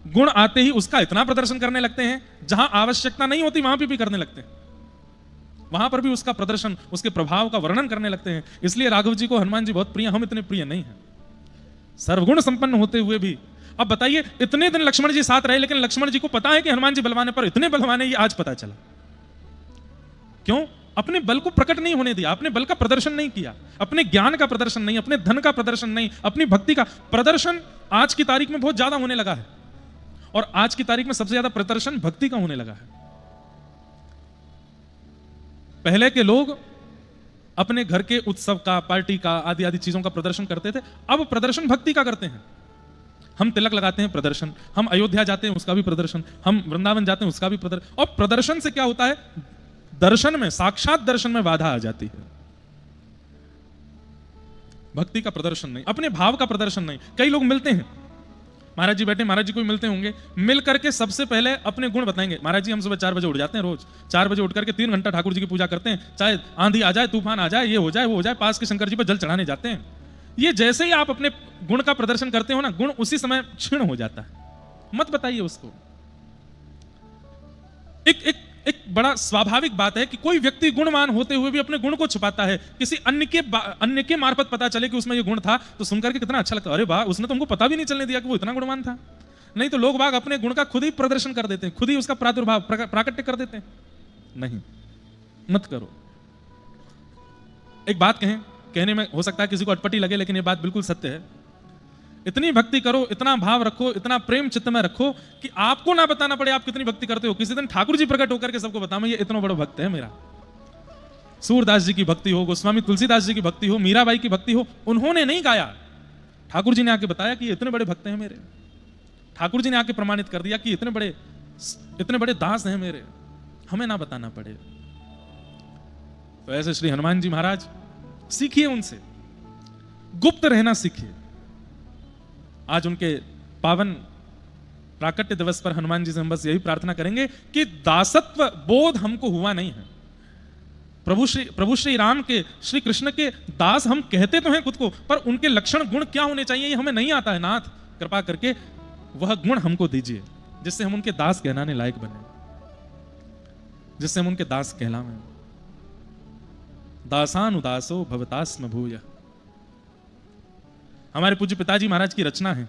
गुण आते ही उसका इतना प्रदर्शन करने लगते हैं, जहां आवश्यकता नहीं होती वहां भी करने लगते हैं, वहां पर भी उसका प्रदर्शन, उसके प्रभाव का वर्णन करने लगते हैं। इसलिए राघव जी को हनुमान जी बहुत प्रिय, हम इतने प्रिय नहीं हैं। सर्वगुण संपन्न होते हुए भी अब बताइए, इतने दिन लक्ष्मण जी साथ रहे, लेकिन लक्ष्मण जी को पता है कि हनुमान जी बलवान है, पर इतने बलवान है ये आज पता चला। क्यों? अपने बल को प्रकट नहीं होने दिया, अपने बल का प्रदर्शन नहीं किया, अपने ज्ञान का प्रदर्शन नहीं, अपने धन का प्रदर्शन नहीं, अपनी भक्ति का प्रदर्शन आज की तारीख में बहुत ज्यादा होने लगा है। और आज की तारीख में सबसे ज्यादा प्रदर्शन भक्ति का होने लगा है। पहले के लोग अपने घर के उत्सव का, पार्टी का, आदि आदि चीजों का प्रदर्शन करते थे, अब प्रदर्शन भक्ति का करते हैं। हम तिलक लगाते हैं, प्रदर्शन। हम अयोध्या जाते हैं, उसका भी प्रदर्शन। हम वृंदावन जाते हैं, उसका भी प्रदर्शन। और प्रदर्शन से क्या होता है? दर्शन में, साक्षात दर्शन में बाधा आ जाती है। भक्ति का प्रदर्शन नहीं, अपने भाव का प्रदर्शन नहीं। कई लोग मिलते हैं, महाराज जी बैठे, महाराज जी को मिलते होंगे, मिल करके सबसे पहले अपने गुण बताएंगे। महाराज जी हम सुबह 4 बजे उठ जाते हैं, रोज 4 बजे उठ करके 3 घंटा ठाकुर जी की पूजा करते हैं, चाहे आंधी आ जाए, तूफान आ जाए, ये हो जाए, वो हो जाए, पास के शंकर जी पर जल चढ़ाने जाते हैं। ये जैसे ही आप अपने गुण का प्रदर्शन करते हो ना, गुण उसी समय क्षीण हो जाता है। मत बताइए उसको। एक बड़ा स्वाभाविक बात है कि कोई व्यक्ति गुणवान होते हुए भी अपने गुण को छुपाता है। किसी अन्य के मार्फत पता चले कि उसमें ये गुण था, तो सुनकर के कितना अच्छा लगता है। अरे वाह, उसने तो हमको पता भी नहीं चलने दिया कि वो इतना गुणवान था। नहीं तो लोग बाग अपने गुण का खुद ही प्रदर्शन कर देते हैं, खुद ही उसका प्रादुर्भाव, प्राकट्य कर देते हैं। नहीं, मत करो। एक बात कहने में हो सकता है किसी को अटपटी लगे, लेकिन ये बात बिल्कुल सत्य है। इतनी भक्ति करो, इतना भाव रखो, इतना प्रेम चित्त में रखो कि आपको ना बताना पड़े आप कितनी भक्ति करते हो। किसी दिन ठाकुर जी प्रकट होकर के सबको बताओ, ये इतना बड़ा भक्त है मेरा। सूरदास जी की भक्ति हो, गोस्वामी तुलसीदास जी की भक्ति हो, मीराबाई की भक्ति हो, उन्होंने नहीं गाया, ठाकुर जी ने आके बताया कि ये इतने बड़े भक्त हैं मेरे। ठाकुर जी ने आके प्रमाणित कर दिया कि इतने बड़े दास हैं मेरे, हमें ना बताना पड़े। तो ऐसे श्री हनुमान जी महाराज, सीखिए उनसे, गुप्त रहना सीखिए। आज उनके पावन प्राकट्य दिवस पर हनुमान जी से हम बस यही प्रार्थना करेंगे कि दासत्व बोध हमको हुआ नहीं है। प्रभु श्री राम के, श्री कृष्ण के दास हम कहते तो हैं खुद को, पर उनके लक्षण गुण क्या होने चाहिए ये हमें नहीं आता है। नाथ कृपा करके वह गुण हमको दीजिए, जिससे हम उनके दास कहलाने लायक बने, जिससे हम उनके दास कहलावें। दासान उदासो भवतास्म भूय, हमारे पूज्य पिताजी महाराज की रचना है,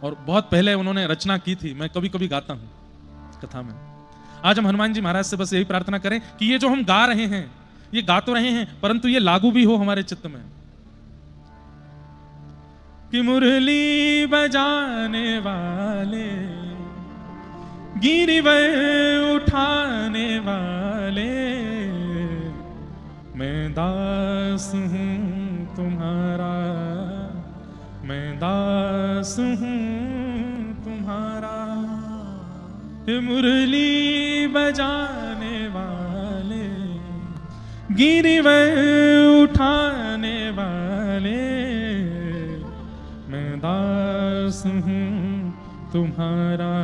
और बहुत पहले उन्होंने रचना की थी। मैं कभी कभी गाता हूं कथा में। आज हम हनुमान जी महाराज से बस यही प्रार्थना करें कि ये जो हम गा रहे हैं, ये गा तो रहे हैं, परंतु ये लागू भी हो हमारे चित्त में। कि मुरली बजाने वाले, गिरिवर उठाने वाले, मैं दास हूं तुम्हारा, मैं दास हूं तुम्हारा। मुरली बजाने वाले, गिरिवर उठाने वाले, मैं दास हूं तुम्हारा,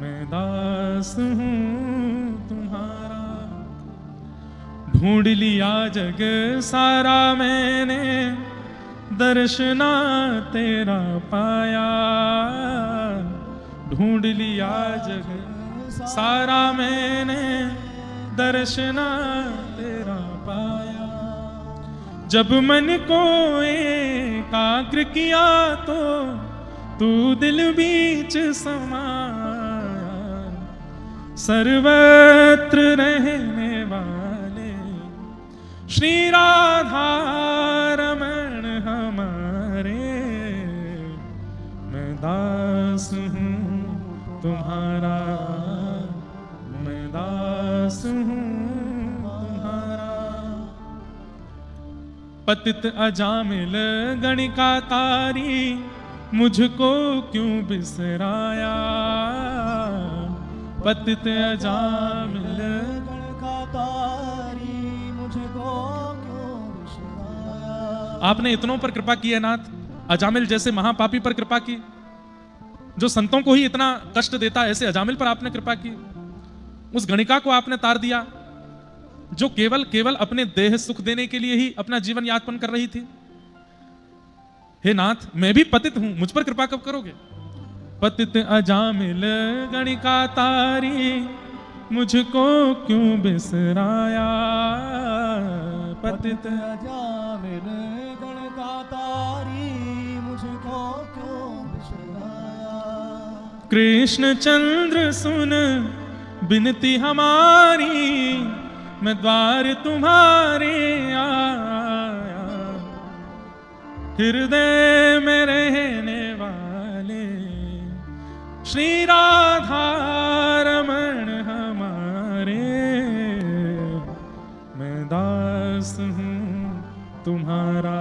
मैं दास हूं तुम्हारा। ढूंढ लिया जग सारा मैंने, दर्शना तेरा पाया। ढूंढ लिया जग सारा मैंने, दर्शना तेरा पाया। जब मन को एकाग्र किया तो तू दिल बीच समाया। सर्वत्र रहने वाले श्री राधा रमण हमारे, मैं दास हूँ तुम्हारा, मैं दास हूँ तुम्हारा। पतित अजामिल गणिका तारी, मुझको क्यों बिसराया। पतित अजामिल गणिका तारी, मुझको क्यों बिसराया। आपने इतनों पर कृपा की है नाथ, अजामिल जैसे महापापी पर कृपा की, जो संतों को ही इतना कष्ट देता है, ऐसे अजामिल पर आपने कृपा की। उस गणिका को आपने तार दिया, जो केवल अपने देह सुख देने के लिए ही अपना जीवन यापन कर रही थी। हे नाथ, मैं भी पतित हूं, मुझ पर कृपा कब करोगे। पतित अजामिल गणिका तारी, मुझको क्यों बिसराया। पतित अजामिल गणिका तारी, मुझको मुझको क्यों बिसराया। कृष्ण चंद्र सुन बिनती हमारी, मैं द्वार तुम्हारे आया, हृदय में रहने वाले श्री राधा रमण हमारे, मैं दास हूँ तुम्हारा,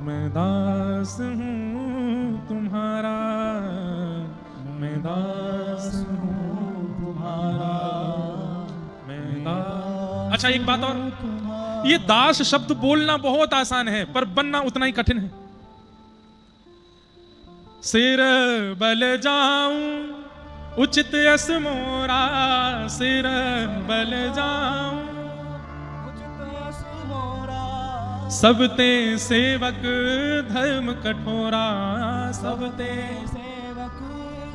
मैं दास हूँ तुम्हारा, मैं दास हूँ तुम्हारा, मैं दास। अच्छा एक बात और, ये दास शब्द बोलना बहुत आसान है पर बनना उतना ही कठिन है। सिर बल जाऊं उचित यस मोरा, सिर बल जाऊं उचित यस मोरा, सब ते सेवक धर्म कठोरा, सब ते। सेवक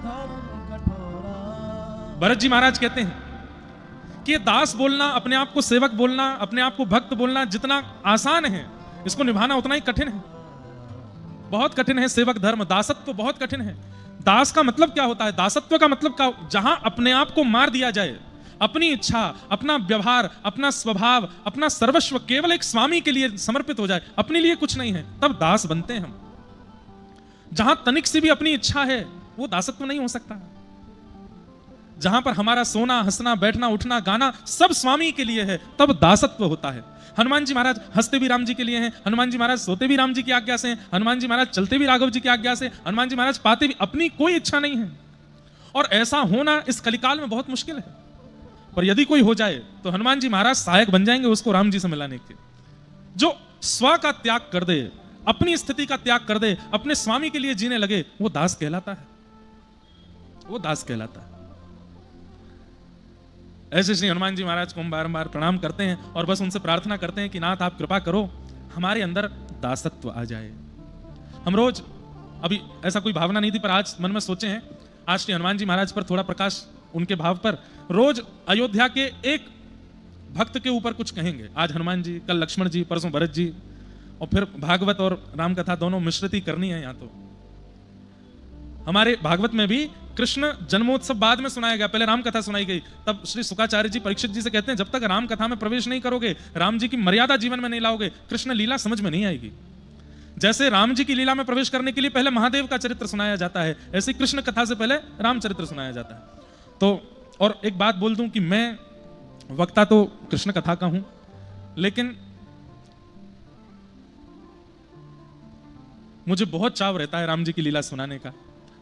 धर्म कठोरा। भरत जी महाराज कहते हैं कि दास बोलना, अपने आप को सेवक बोलना, अपने आप को भक्त बोलना जितना आसान है, इसको निभाना उतना ही कठिन है, बहुत कठिन है। सेवक धर्म, दासत्व बहुत कठिन है। दास का मतलब क्या होता है? दासत्व का मतलब क्या? जहां अपने आप को मार दिया जाए, अपनी इच्छा, अपना व्यवहार, अपना स्वभाव, अपना सर्वस्व केवल एक स्वामी के लिए समर्पित हो जाए, अपने लिए कुछ नहीं है, तब दास बनते हैं हम। जहां तनिक सी भी अपनी इच्छा है वो दासत्व नहीं हो सकता। जहां पर हमारा सोना, हंसना, बैठना, उठना, गाना सब स्वामी के लिए है, तब दासत्व होता है। हनुमान जी महाराज हंसते भी राम जी के लिए हैं, हनुमान जी महाराज सोते भी राम जी की आज्ञा से हैं, हनुमान जी महाराज चलते भी राघव जी की आज्ञा से, हनुमान जी महाराज पाते भी, अपनी कोई इच्छा नहीं है। और ऐसा होना इस कलिकाल में बहुत मुश्किल है, पर यदि कोई हो जाए तो हनुमान जी महाराज सहायक बन जाएंगे उसको राम जी से मिलाने के। जो स्व का त्याग कर दे, अपनी स्थिति का त्याग कर दे, अपने स्वामी के लिए जीने लगे, वो दास कहलाता है, वो दास कहलाता है। ऐसे श्री हनुमान जी महाराज को हम बारंबार प्रणाम करते हैं और बस उनसे प्रार्थना करते हैं कि नाथ आप कृपा करो, हमारे अंदर दासत्व आ जाए। हम रोज, अभी ऐसा कोई भावना नहीं थी पर आज मन में सोचे हैं, आज श्री हनुमान जी महाराज पर थोड़ा प्रकाश, उनके भाव पर, रोज अयोध्या के एक भक्त के ऊपर कुछ कहेंगे। आज हनुमान जी, कल लक्ष्मण जी, परसों भरत जी, और फिर भागवत और राम कथा दोनों मिश्रित ही करनी है। यहाँ तो हमारे भागवत में भी कृष्ण जन्मोत्सव बाद में सुनाया गया, पहले राम कथा सुनाई गई। तब श्री शुकाचार्य जी परीक्षित जी से कहते हैं, जब तक राम कथा में प्रवेश नहीं करोगे, राम जी की मर्यादा जीवन में नहीं लाओगे, कृष्ण लीला समझ में नहीं आएगी। जैसे राम जी की लीला में प्रवेश करने के लिए पहले महादेव का चरित्र सुनाया जाता है, ऐसे कृष्ण कथा से पहले रामचरित्र सुनाया जाता है। तो और एक बात बोल दूं कि मैं वक्ता तो कृष्ण कथा का हूं, लेकिन मुझे बहुत चाव रहता है राम जी की लीला सुनाने का,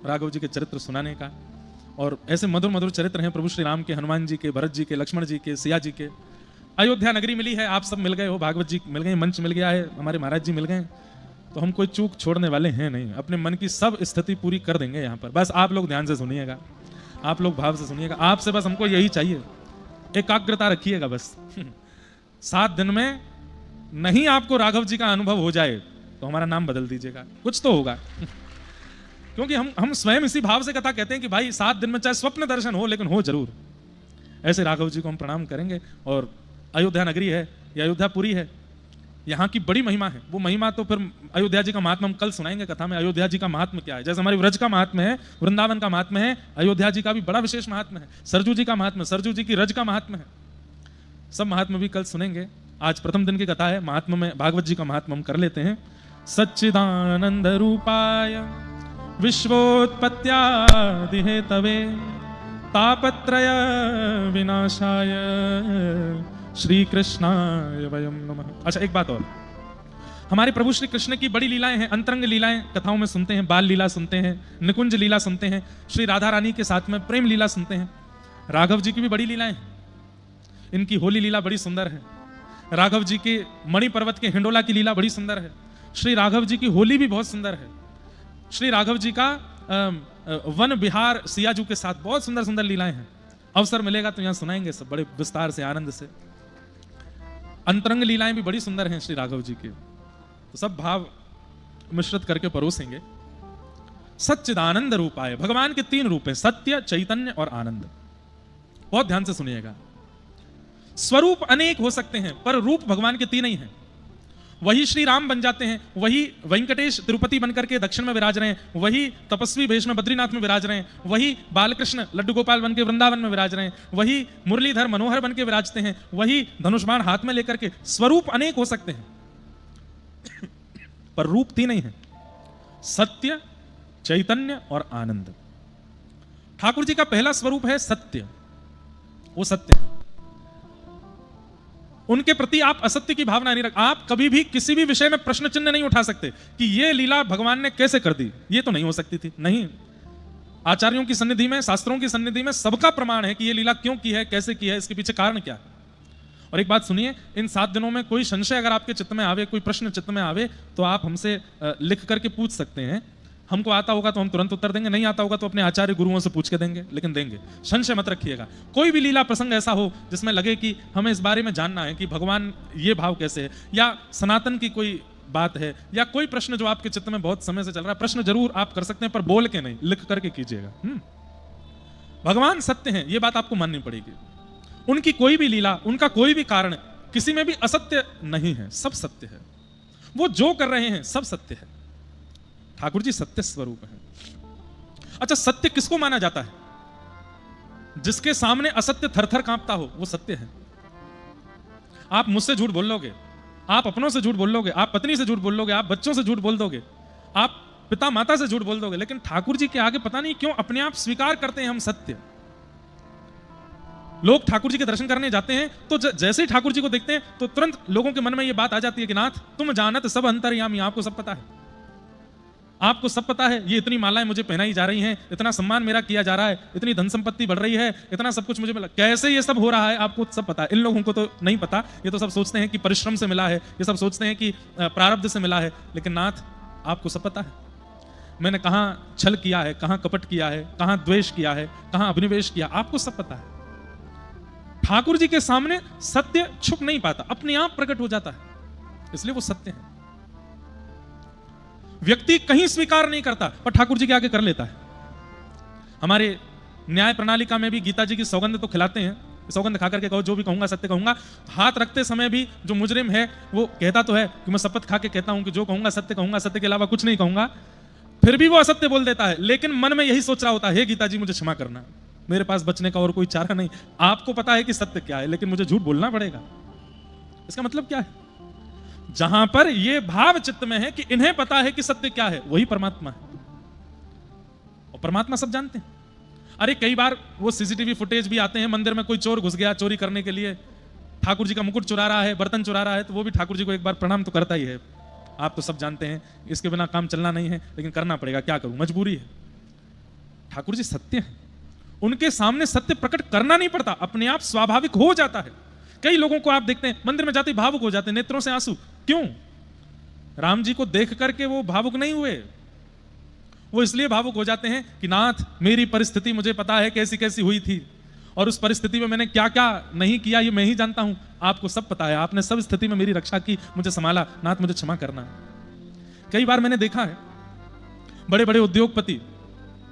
राघव जी के चरित्र सुनाने का। और ऐसे मधुर मधुर चरित्र हैं प्रभु श्री राम के, हनुमान जी के, भरत जी के, लक्ष्मण जी के, सिया जी के। अयोध्या नगरी मिली है, आप सब मिल गए हो, भागवत जी मिल गए, मंच मिल गया है, हमारे महाराज जी मिल गए, तो हम कोई चूक छोड़ने वाले हैं नहीं। अपने मन की सब स्थिति पूरी कर देंगे यहाँ पर। बस आप लोग ध्यान से सुनिएगा, आप लोग भाव से सुनिएगा, आपसे बस हमको यही चाहिए, एकाग्रता रखिएगा बस। 7 दिन में नहीं आपको राघव जी का अनुभव हो जाए तो हमारा नाम बदल दीजिएगा, कुछ तो होगा। क्योंकि हम स्वयं इसी भाव से कथा कहते हैं कि भाई 7 दिन में चाहे स्वप्न दर्शन हो लेकिन हो जरूर। ऐसे राघव जी को हम प्रणाम करेंगे। और अयोध्या नगरी है, ये अयोध्यापुरी है, यहाँ की बड़ी महिमा है। वो महिमा तो फिर अयोध्या जी का महात्मा हम कल सुनाएंगे कथा में। अयोध्या जी का महात्मा क्या है, जैसे हमारी व्रज का महात्मा है, वृंदावन का महात्मा है, अयोध्या जी का भी बड़ा विशेष महात्मा है। सरजू जी का महात्मा, सरजू जी की रज का महात्मा है, सब महात्मा भी कल सुनेंगे। आज प्रथम दिन की कथा है, महात्मा में भागवत जी का महात्मा हम कर लेते हैं। सच्चिदानंद रूपाय विश्वोत्पत्त्यादि हेतवे तापत्रय विनाशाय श्री कृष्णाय वयम नमः। अच्छा एक बात और, हमारे प्रभु श्री कृष्ण की बड़ी लीलाएं हैं, अंतरंग लीलाएं कथाओं में सुनते हैं, बाल लीला सुनते हैं, निकुंज लीला सुनते हैं, श्री राधा रानी के साथ में प्रेम लीला सुनते हैं। राघव जी की भी बड़ी लीलाएं, इनकी होली लीला बड़ी सुंदर है। राघव जी के मणि पर्वत के हिंडोला की लीला बड़ी सुंदर है। श्री राघव जी की होली भी बहुत सुंदर है। श्री राघव जी का वन विहार सियाजू के साथ बहुत सुंदर सुंदर लीलाएं हैं। अवसर मिलेगा तो यहाँ सुनाएंगे सब बड़े विस्तार से, आनंद से। अंतरंग लीलाएं भी बड़ी सुंदर हैं श्री राघव जी के, तो सब भाव मिश्रित करके परोसेंगे। सच्चिदानंद रूपाय, भगवान के 3 रूप हैं, सत्य, चैतन्य और आनंद। बहुत ध्यान से सुनिएगा। स्वरूप अनेक हो सकते हैं पर रूप भगवान के 3 ही हैं। वही श्री राम बन जाते हैं, वही वेंकटेश तिरुपति बनकर के दक्षिण में विराज रहे हैं, वही तपस्वी भेष में बद्रीनाथ में विराज रहे हैं, वही बालकृष्ण लड्डू गोपाल बन के वृंदावन में विराज रहे हैं, वही मुरलीधर मनोहर बन के विराजते हैं, वही धनुष्बाण हाथ में लेकर के। स्वरूप अनेक हो सकते हैं पर रूप तीन ही है, सत्य, चैतन्य और आनंद। ठाकुर जी का पहला स्वरूप है सत्य, वो सत्य है। उनके प्रति आप असत्य की भावना नहीं रख, आप कभी भी किसी भी विषय में प्रश्न चिन्ह नहीं उठा सकते कि ये लीला भगवान ने कैसे कर दी, ये तो नहीं हो सकती थी। नहीं, आचार्यों की सन्निधि में, शास्त्रों की सन्निधि में सबका प्रमाण है कि ये लीला क्यों की है, कैसे की है, इसके पीछे कारण क्या है। और एक बात सुनिए, इन 7 दिनों में कोई संशय अगर आपके चित्त में आवे, कोई प्रश्न चित्त में आवे, तो आप हमसे लिख करके पूछ सकते हैं। हमको आता होगा तो हम तुरंत उत्तर देंगे, नहीं आता होगा तो अपने आचार्य गुरुओं से पूछ के देंगे, लेकिन देंगे। संशय मत रखिएगा। कोई भी लीला प्रसंग ऐसा हो जिसमें लगे कि हमें इस बारे में जानना है कि भगवान ये भाव कैसे है, या सनातन की कोई बात है, या कोई प्रश्न जो आपके चित्त में बहुत समय से चल रहा है, प्रश्न जरूर आप कर सकते हैं पर बोल के नहीं, लिख करके कीजिएगा। भगवान सत्य हैं, ये बात आपको माननी पड़ेगी। उनकी कोई भी लीला, उनका कोई भी कारण किसी में भी असत्य नहीं है, सब सत्य है। वो जो कर रहे हैं सब सत्य है। ठाकुर जी सत्य स्वरूप है। अच्छा, सत्य किसको माना जाता है? जिसके सामने असत्य थरथर कांपता हो, वो सत्य है। आप मुझसे झूठ बोल लोगे, आप अपनों से झूठ बोल लोगे, आप पत्नी से झूठ बोल लोगे, आप बच्चों से झूठ बोल दोगे, आप पिता माता से झूठ बोल दोगे, लेकिन ठाकुर जी के आगे पता नहीं क्यों अपने आप स्वीकार करते हैं हम सत्य। लोग ठाकुर जी के दर्शन करने जाते हैं तो जैसे ही ठाकुर जी को देखते हैं तो तुरंत लोगों के मन में यह बात आ जाती है कि नाथ तुम जानत सब अंतर्यामी, आपको सब पता है, आपको सब पता है। ये इतनी मालाएं मुझे पहनाई जा रही हैं, इतना सम्मान मेरा किया जा रहा है, इतनी धन संपत्ति बढ़ रही है, इतना सब कुछ मुझे मिला, कैसे ये सब हो रहा है आपको सब पता है। इन लोगों को तो नहीं पता, ये तो सब सोचते हैं कि परिश्रम से मिला है, ये सब सोचते हैं कि प्रारब्ध से मिला है, लेकिन नाथ आपको सब पता है। मैंने कहां छल किया है, कहां कपट किया है, कहां द्वेष किया है, कहां अभिनिवेश किया, आपको सब पता है। ठाकुर जी के सामने सत्य छुप नहीं पाता, अपने आप प्रकट हो जाता है, इसलिए वो सत्य है। व्यक्ति कहीं स्वीकार नहीं करता पर ठाकुर जी के आगे कर लेता है। हमारे न्याय प्रणालिका में भी गीता जी की सौगंध तो खिलाते हैं, सौगंध खा करके कहो जो भी कहूंगा सत्य कहूंगा। हाथ रखते समय भी जो मुजरिम है वो कहता तो है कि मैं शपथ खा के कहता हूं कि जो कहूंगा सत्य के अलावा कुछ नहीं कहूंगा, फिर भी वो असत्य बोल देता है, लेकिन मन में यही सोच रहा होता है, हे गीता जी मुझे क्षमा करना, मेरे पास बचने का और कोई चारा नहीं। आपको पता है कि सत्य क्या है, लेकिन मुझे झूठ बोलना पड़ेगा। इसका मतलब क्या है? जहां पर यह भाव चित्त में है कि इन्हें पता है कि सत्य क्या है, वही परमात्मा है, और परमात्मा सब जानते हैं। अरे कई बार वो सीसीटीवी फुटेज भी आते हैं, मंदिर में कोई चोर घुस गया चोरी करने के लिए, ठाकुर जी का मुकुट चुरा रहा है, बर्तन चुरा रहा है, तो वो भी ठाकुर जी को एक बार प्रणाम तो करता ही है। आप तो सब जानते हैं, इसके बिना काम चलना नहीं है, लेकिन करना पड़ेगा, क्या करूं, मजबूरी है। ठाकुर जी सत्य है, उनके सामने सत्य प्रकट करना नहीं पड़ता, अपने आप स्वाभाविक हो जाता है। कई लोगों को आप देखते हैं मंदिर में जाते ही भावुक हो जाते हैं, नेत्रों से आंसू, क्यों? राम जी को देख करके वो भावुक नहीं हुए, वो इसलिए भावुक हो जाते हैं कि नाथ मेरी परिस्थिति मुझे पता है कैसी कैसी हुई थी, और उस परिस्थिति में मैंने क्या क्या नहीं किया ये मैं ही जानता हूं, आपको सब पता है, आपने सब स्थिति में मेरी रक्षा की, मुझे संभाला, नाथ मुझे क्षमा करना। कई बार मैंने देखा है बड़े बड़े उद्योगपति,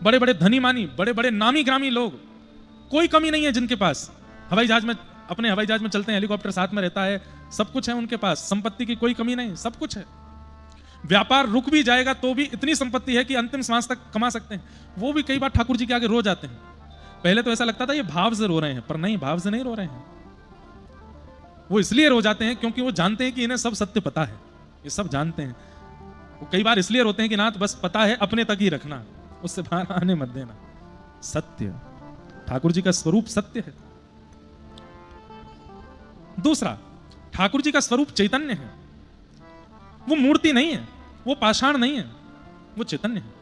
बड़े बड़े धनी मानी, बड़े बड़े नामी ग्रामी लोग, कोई कमी नहीं है जिनके पास, हवाई जहाज में, अपने हवाई जहाज में चलते हैं, हेलीकॉप्टर साथ में रहता है, सब कुछ है उनके पास, संपत्ति की कोई कमी नहीं, सब कुछ है। व्यापार रुक भी जाएगा तो भी इतनी संपत्ति है कि अंतिम श्वास तक कमा सकते हैं। वो भी कई बार ठाकुर जी के आगे रो जाते हैं। पहले तो ऐसा लगता था ये भाव से रो रहे हैं, पर नहीं, भाव से नहीं रो रहे हैं, वो इसलिए रो जाते हैं क्योंकि वो जानते हैं कि इन्हें सब सत्य पता है, ये सब जानते हैं। वो कई बार इसलिए रोते हैं कि नाथ बस पता है, अपने तक ही रखना, उससे बाहर आने मत देना। सत्य, ठाकुर जी का स्वरूप सत्य है। दूसरा, ठाकुर जी का स्वरूप चैतन्य है, वो मूर्ति नहीं है, वो पाषाण नहीं है, वो चैतन्य है।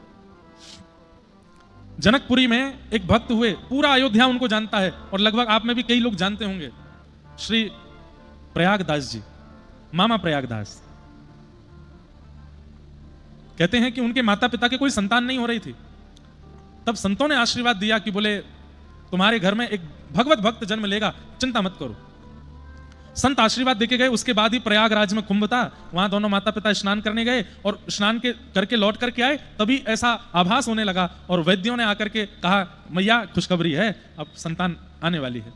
जनकपुरी में एक भक्त हुए, पूरा अयोध्या उनको जानता है, और लगभग आप में भी कई लोग जानते होंगे, श्री प्रयागदास जी, मामा प्रयागदास। कहते हैं कि उनके माता पिता के कोई संतान नहीं हो रही थी, तब संतों ने आशीर्वाद दिया कि बोले तुम्हारे घर में एक भगवत भक्त जन्म लेगा, चिंता मत करो। संत आशीर्वाद देके गए, उसके बाद ही प्रयागराज में कुंभ था, वहां दोनों माता पिता स्नान करने गए, और स्नान के करके लौट करके आए, तभी ऐसा आभास होने लगा, और वैद्यों ने आकर के कहा मैया खुशखबरी है, अब संतान आने वाली है।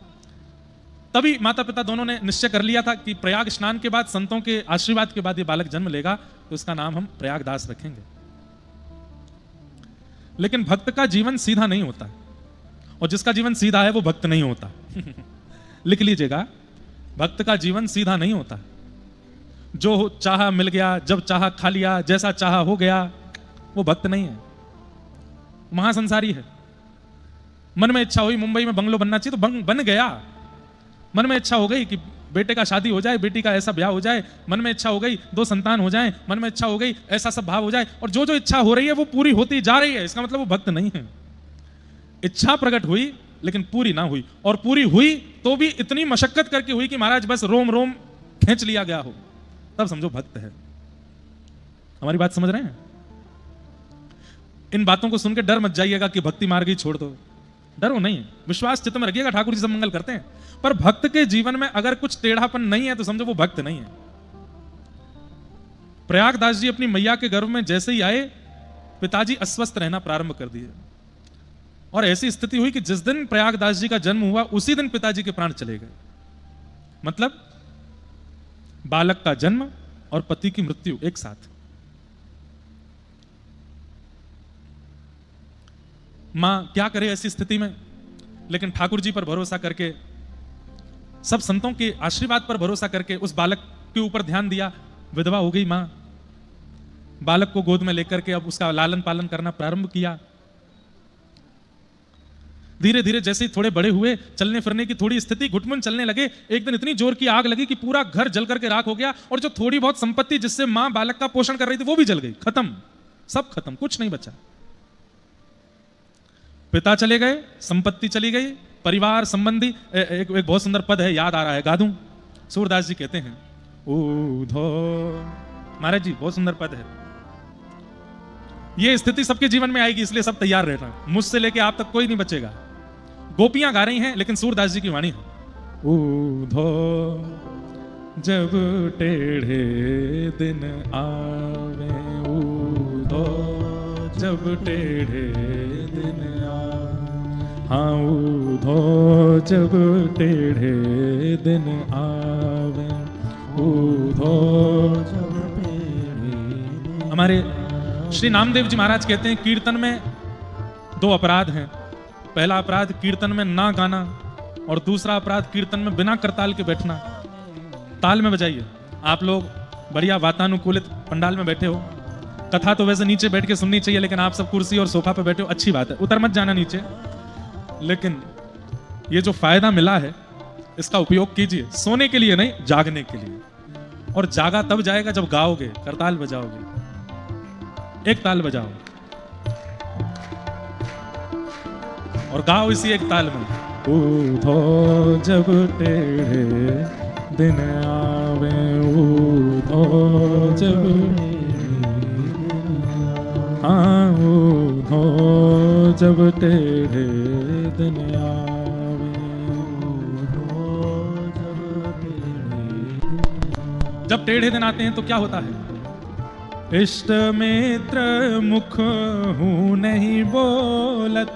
तभी माता पिता दोनों ने निश्चय कर लिया था कि प्रयाग स्नान के बाद, संतों के आशीर्वाद के बाद ये बालक जन्म लेगा तो इसका नाम हम प्रयागदास रखेंगे। लेकिन भक्त का जीवन सीधा नहीं होता, और जिसका जीवन सीधा है वो भक्त नहीं होता। लिख लीजिएगा, भक्त का जीवन सीधा नहीं होता। जो चाहा मिल गया, जब चाहा खा लिया, जैसा चाहा हो गया, वो भक्त नहीं है, महासंसारी है। मन में इच्छा हुई मुंबई में बंगलो बनना चाहिए तो बन गया। मन में इच्छा हो गई कि बेटे का शादी हो जाए, बेटी का ऐसा ब्याह हो जाए, मन में इच्छा हो गई 2 संतान हो जाएं, मन में इच्छा हो गई ऐसा सब भाव हो जाए, और जो जो इच्छा हो रही है वो पूरी होती जा रही है, इसका मतलब वो भक्त नहीं है। इच्छा प्रकट हुई लेकिन पूरी ना हुई, और पूरी हुई तो भी इतनी मशक्कत करके हुई कि महाराज बस रोम रोम खींच लिया गया हो, तब समझो भक्त है। हमारी बात समझ रहे हैं? इन बातों को सुन के डर मत जाइएगा कि भक्ति मार्ग ही छोड़ दो, डरो नहीं, विश्वास चित्त में रखिएगा, ठाकुर जी सब मंगल करते हैं। पर भक्त के जीवन में अगर कुछ टेढ़ापन नहीं है तो समझो वो भक्त नहीं है। प्रयागदास जी अपनी मैया के गर्भ में जैसे ही आए, पिताजी अस्वस्थ रहना प्रारंभ कर दिए, और ऐसी स्थिति हुई कि जिस दिन प्रयागदास जी का जन्म हुआ उसी दिन पिताजी के प्राण चले गए। मतलब बालक का जन्म और पति की मृत्यु एक साथ। मां क्या करे ऐसी स्थिति में, लेकिन ठाकुर जी पर भरोसा करके, सब संतों के आशीर्वाद पर भरोसा करके उस बालक के ऊपर ध्यान दिया। विधवा हो गई मां, बालक को गोद में लेकर के अब उसका लालन पालन करना प्रारंभ किया। धीरे धीरे जैसे ही थोड़े बड़े हुए, चलने फिरने की थोड़ी स्थिति, घुटमुन चलने लगे, एक दिन इतनी जोर की आग लगी कि पूरा घर जल करके राख हो गया, और जो थोड़ी बहुत संपत्ति जिससे मां बालक का पोषण कर रही थी वो भी जल गई, खत्म, सब खत्म, कुछ नहीं बचा। पिता चले गए, संपत्ति चली गई, परिवार संबंधी। एक बहुत सुंदर पद है, याद आ रहा है, गा दूं? सूरदास जी कहते हैं, ऊधो, महाराज जी बहुत सुंदर पद है। ये स्थिति सबके जीवन में आएगी, इसलिए सब तैयार रहना, मुझसे लेके आप तक कोई नहीं बचेगा। गोपियां गा रही हैं लेकिन सूरदास जी की वाणी है, ऊधो जब टेढ़े दिन आवे, ऊधो जब टेढ़े दिन आवे, हाँ ऊधो जब टेढ़े दिन आवे, ऊधो जब टेढ़े। हमारे श्री नामदेव जी महाराज कहते हैं, कीर्तन में 2 अपराध हैं। पहला अपराध कीर्तन में ना गाना, और दूसरा अपराध कीर्तन में बिना करताल के बैठना। ताल में बजाइए। आप लोग बढ़िया वातानुकूलित पंडाल में बैठे हो, कथा तो वैसे नीचे बैठ के सुननी चाहिए, लेकिन आप सब कुर्सी और सोफा पे बैठे हो, अच्छी बात है, उतर मत जाना नीचे, लेकिन ये जो फायदा मिला है इसका उपयोग कीजिए, सोने के लिए नहीं, जागने के लिए। और जागा तब जाएगा जब गाओगे, करताल बजाओगे। एक ताल बजाओ और गाओ इसी एक ताल में, ऊधो जब टेढ़े दिन आवे, ऊधो जब, हाँ ऊधो जब टेढ़े दिन आवे, ऊधो जब टेढ़े। जब टेढ़े दिन आते हैं तो क्या होता है? इष्ट मित्र मुख हूँ नहीं बोलत,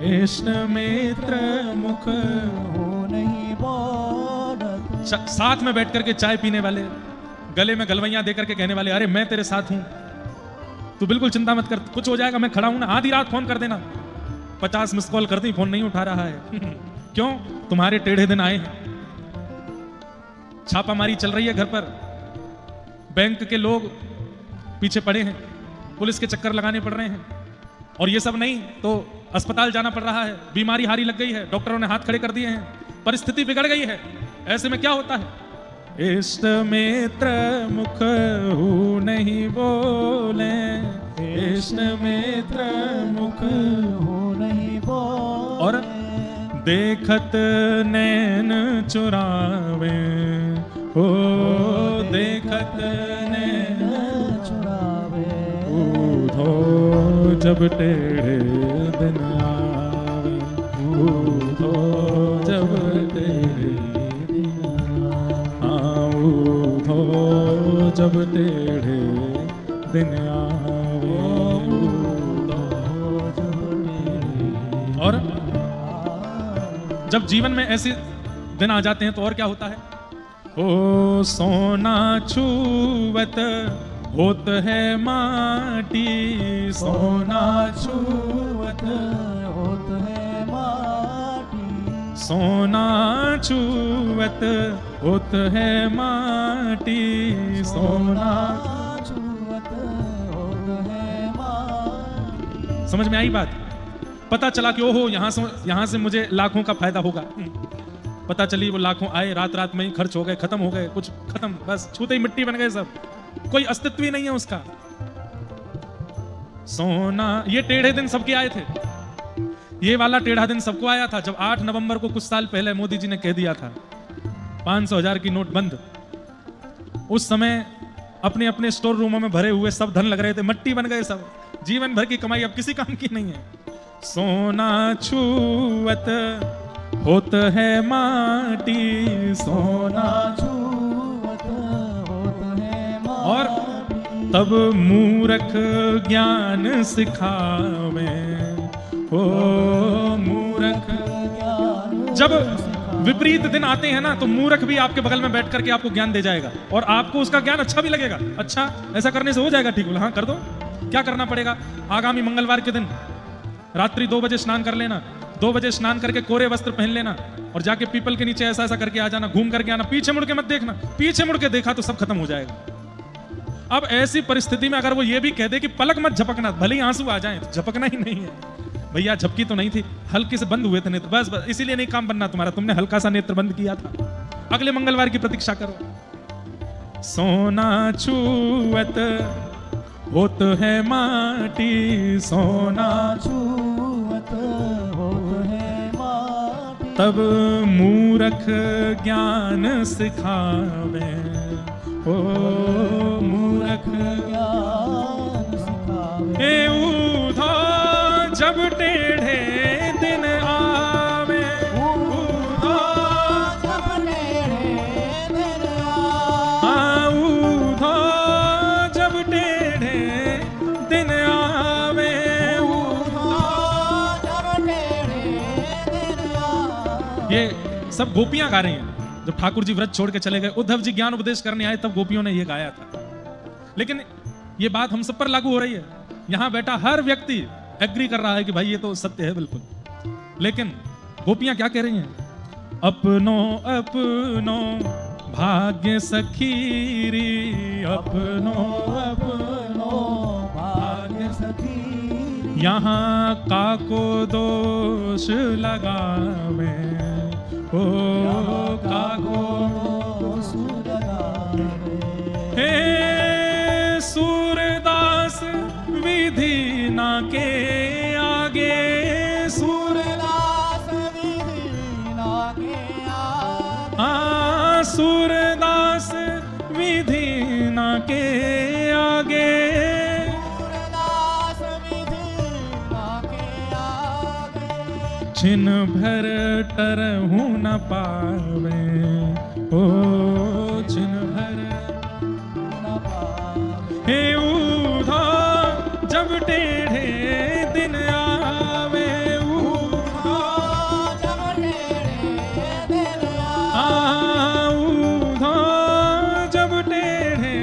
इष्ट मित्र मुख हूँ नहीं बोलत। साथ में बैठ करके चाय पीने वाले, गले में गलवैयां दे करके कहने वाले, अरे मैं तेरे साथ हूं, तू बिल्कुल चिंता मत कर, कुछ हो जाएगा, मैं खड़ा हूं ना, आधी रात फोन कर देना, 50 मिस कॉल करती, फोन नहीं उठा रहा है। क्यों? तुम्हारे टेढ़े दिन आए हैं। छापामारी चल रही है घर पर, बैंक के लोग पीछे पड़े हैं, पुलिस के चक्कर लगाने पड़ रहे हैं, और ये सब नहीं तो अस्पताल जाना पड़ रहा है, बीमारी हारी लग गई है, डॉक्टरों ने हाथ खड़े कर दिए हैं, परिस्थिति बिगड़ गई है। ऐसे में क्या होता है? इष्ट मित्र मुख हूँ नहीं बोले, इष्ट मित्र मुख हूँ नहीं बोले। और देखत नैन चुरावे, हो देखत नैन चुरावे, ऊधो जब टेढ़े दिन आवे, ऊधो जब टेढ़े दिन आवे, हाँ ऊधो जब टेढ़े दिन आवे, ऊधो जब टेढ़े। और जब जीवन में ऐसी दिन आ जाते हैं तो और क्या होता है? ओ सोना छुवत होत है माटी, सोना छुवत होत है माटी, सोना छुवत होत है माटी, सोना। छुवत होत है माटी। समझ में आई बात? पता चला कि ओहो यहाँ से मुझे लाखों का फायदा होगा। पता चली वो लाखों आए, रात रात में ही खर्च हो गए, खत्म हो गए, कुछ खत्म, बस छूते ही मिट्टी बन गए सब, कोई अस्तित्व ही नहीं है उसका। सोना, ये टेढ़े दिन सबके आए थे। ये वाला टेढ़ा दिन सबको आया था जब 8 नवंबर को कुछ साल पहले मोदी जी ने कह दिया था 500,000 की नोट बंद। उस समय अपने अपने स्टोर रूमों में भरे हुए सब धन लग रहे थे, मट्टी बन गए सब, जीवन भर की कमाई अब किसी काम की नहीं है। सोना छुवत होत है माटी, सोना छुवत होत है माटी। और तब मूरख ज्ञान सिखावे, ओ मूरख। जब विपरीत दिन आते हैं ना तो मूर्ख भी आपके बगल में बैठ करके आपको ज्ञान दे जाएगा और आपको उसका ज्ञान अच्छा भी लगेगा। अच्छा ऐसा करने से हो जाएगा ठीक, बोला हाँ कर दो। क्या करना पड़ेगा? आगामी मंगलवार के दिन रात्रि 2 बजे स्नान कर लेना, 2 बजे स्नान करके कोरे वस्त्र पहन लेना और जाके पीपल के नीचे ऐसा ऐसा करके आ जाना, घूम करके आना, पीछे मुड़ के मत देखना। पीछे मुड़ के देखा तो सब खत्म हो जाएगा। अब ऐसी परिस्थिति में अगर वो ये भी कह दे कि पलक मत झपकना, भले ही आंसू आ जाए तो झपकना ही नहीं है। भैया झपकी तो नहीं थी, हल्के से बंद हुए थे नेत्र, बस बस इसीलिए नहीं काम बनना तुम्हारा, तुमने हल्का सा नेत्र बंद किया था। अगले मंगलवार की प्रतीक्षा करो। सोना छुवत होत है माटी, सोना छुवत होत है माटी। तब मूरख ज्ञान सिखावे, ओ मूरख ज्ञान सिखावे। ए ऊधा जब टेढ़े दिन आवे, ऊधा जब टेढ़े दिन ऊधा जब टेढ़े दिन आवे, जब टेढ़े दिन आवे। ये सब गोपियां गा रही हैं। जब ठाकुर जी व्रत छोड़ के चले गए, उद्धव जी ज्ञान उपदेश करने आए, तब गोपियों ने ये गाया था। लेकिन ये बात हम सब पर लागू हो रही है। यहां बैठा हर व्यक्ति एग्री कर रहा है कि भाई ये तो सत्य है बिल्कुल। लेकिन गोपियां क्या कह रही हैं? अपनो अपनो भाग्य सखीरी, अपनो अपनो भाग्य सखी। यहाँ काको दोष लगावे, ओ काको दोष लगावे। हे सूरदास विधि ना के आगे, सूरदास विधि ना के आगे। सूरदास विधि ना के आगे, सूरदास विधि ना के आगे। छिन भर टरहु न पावे, ओ छिन भर न पावे। हे ऊधा जब टेढ़े दिन आवे, ऊधा जब टेढ़े दिन ऊधा जब टेढ़े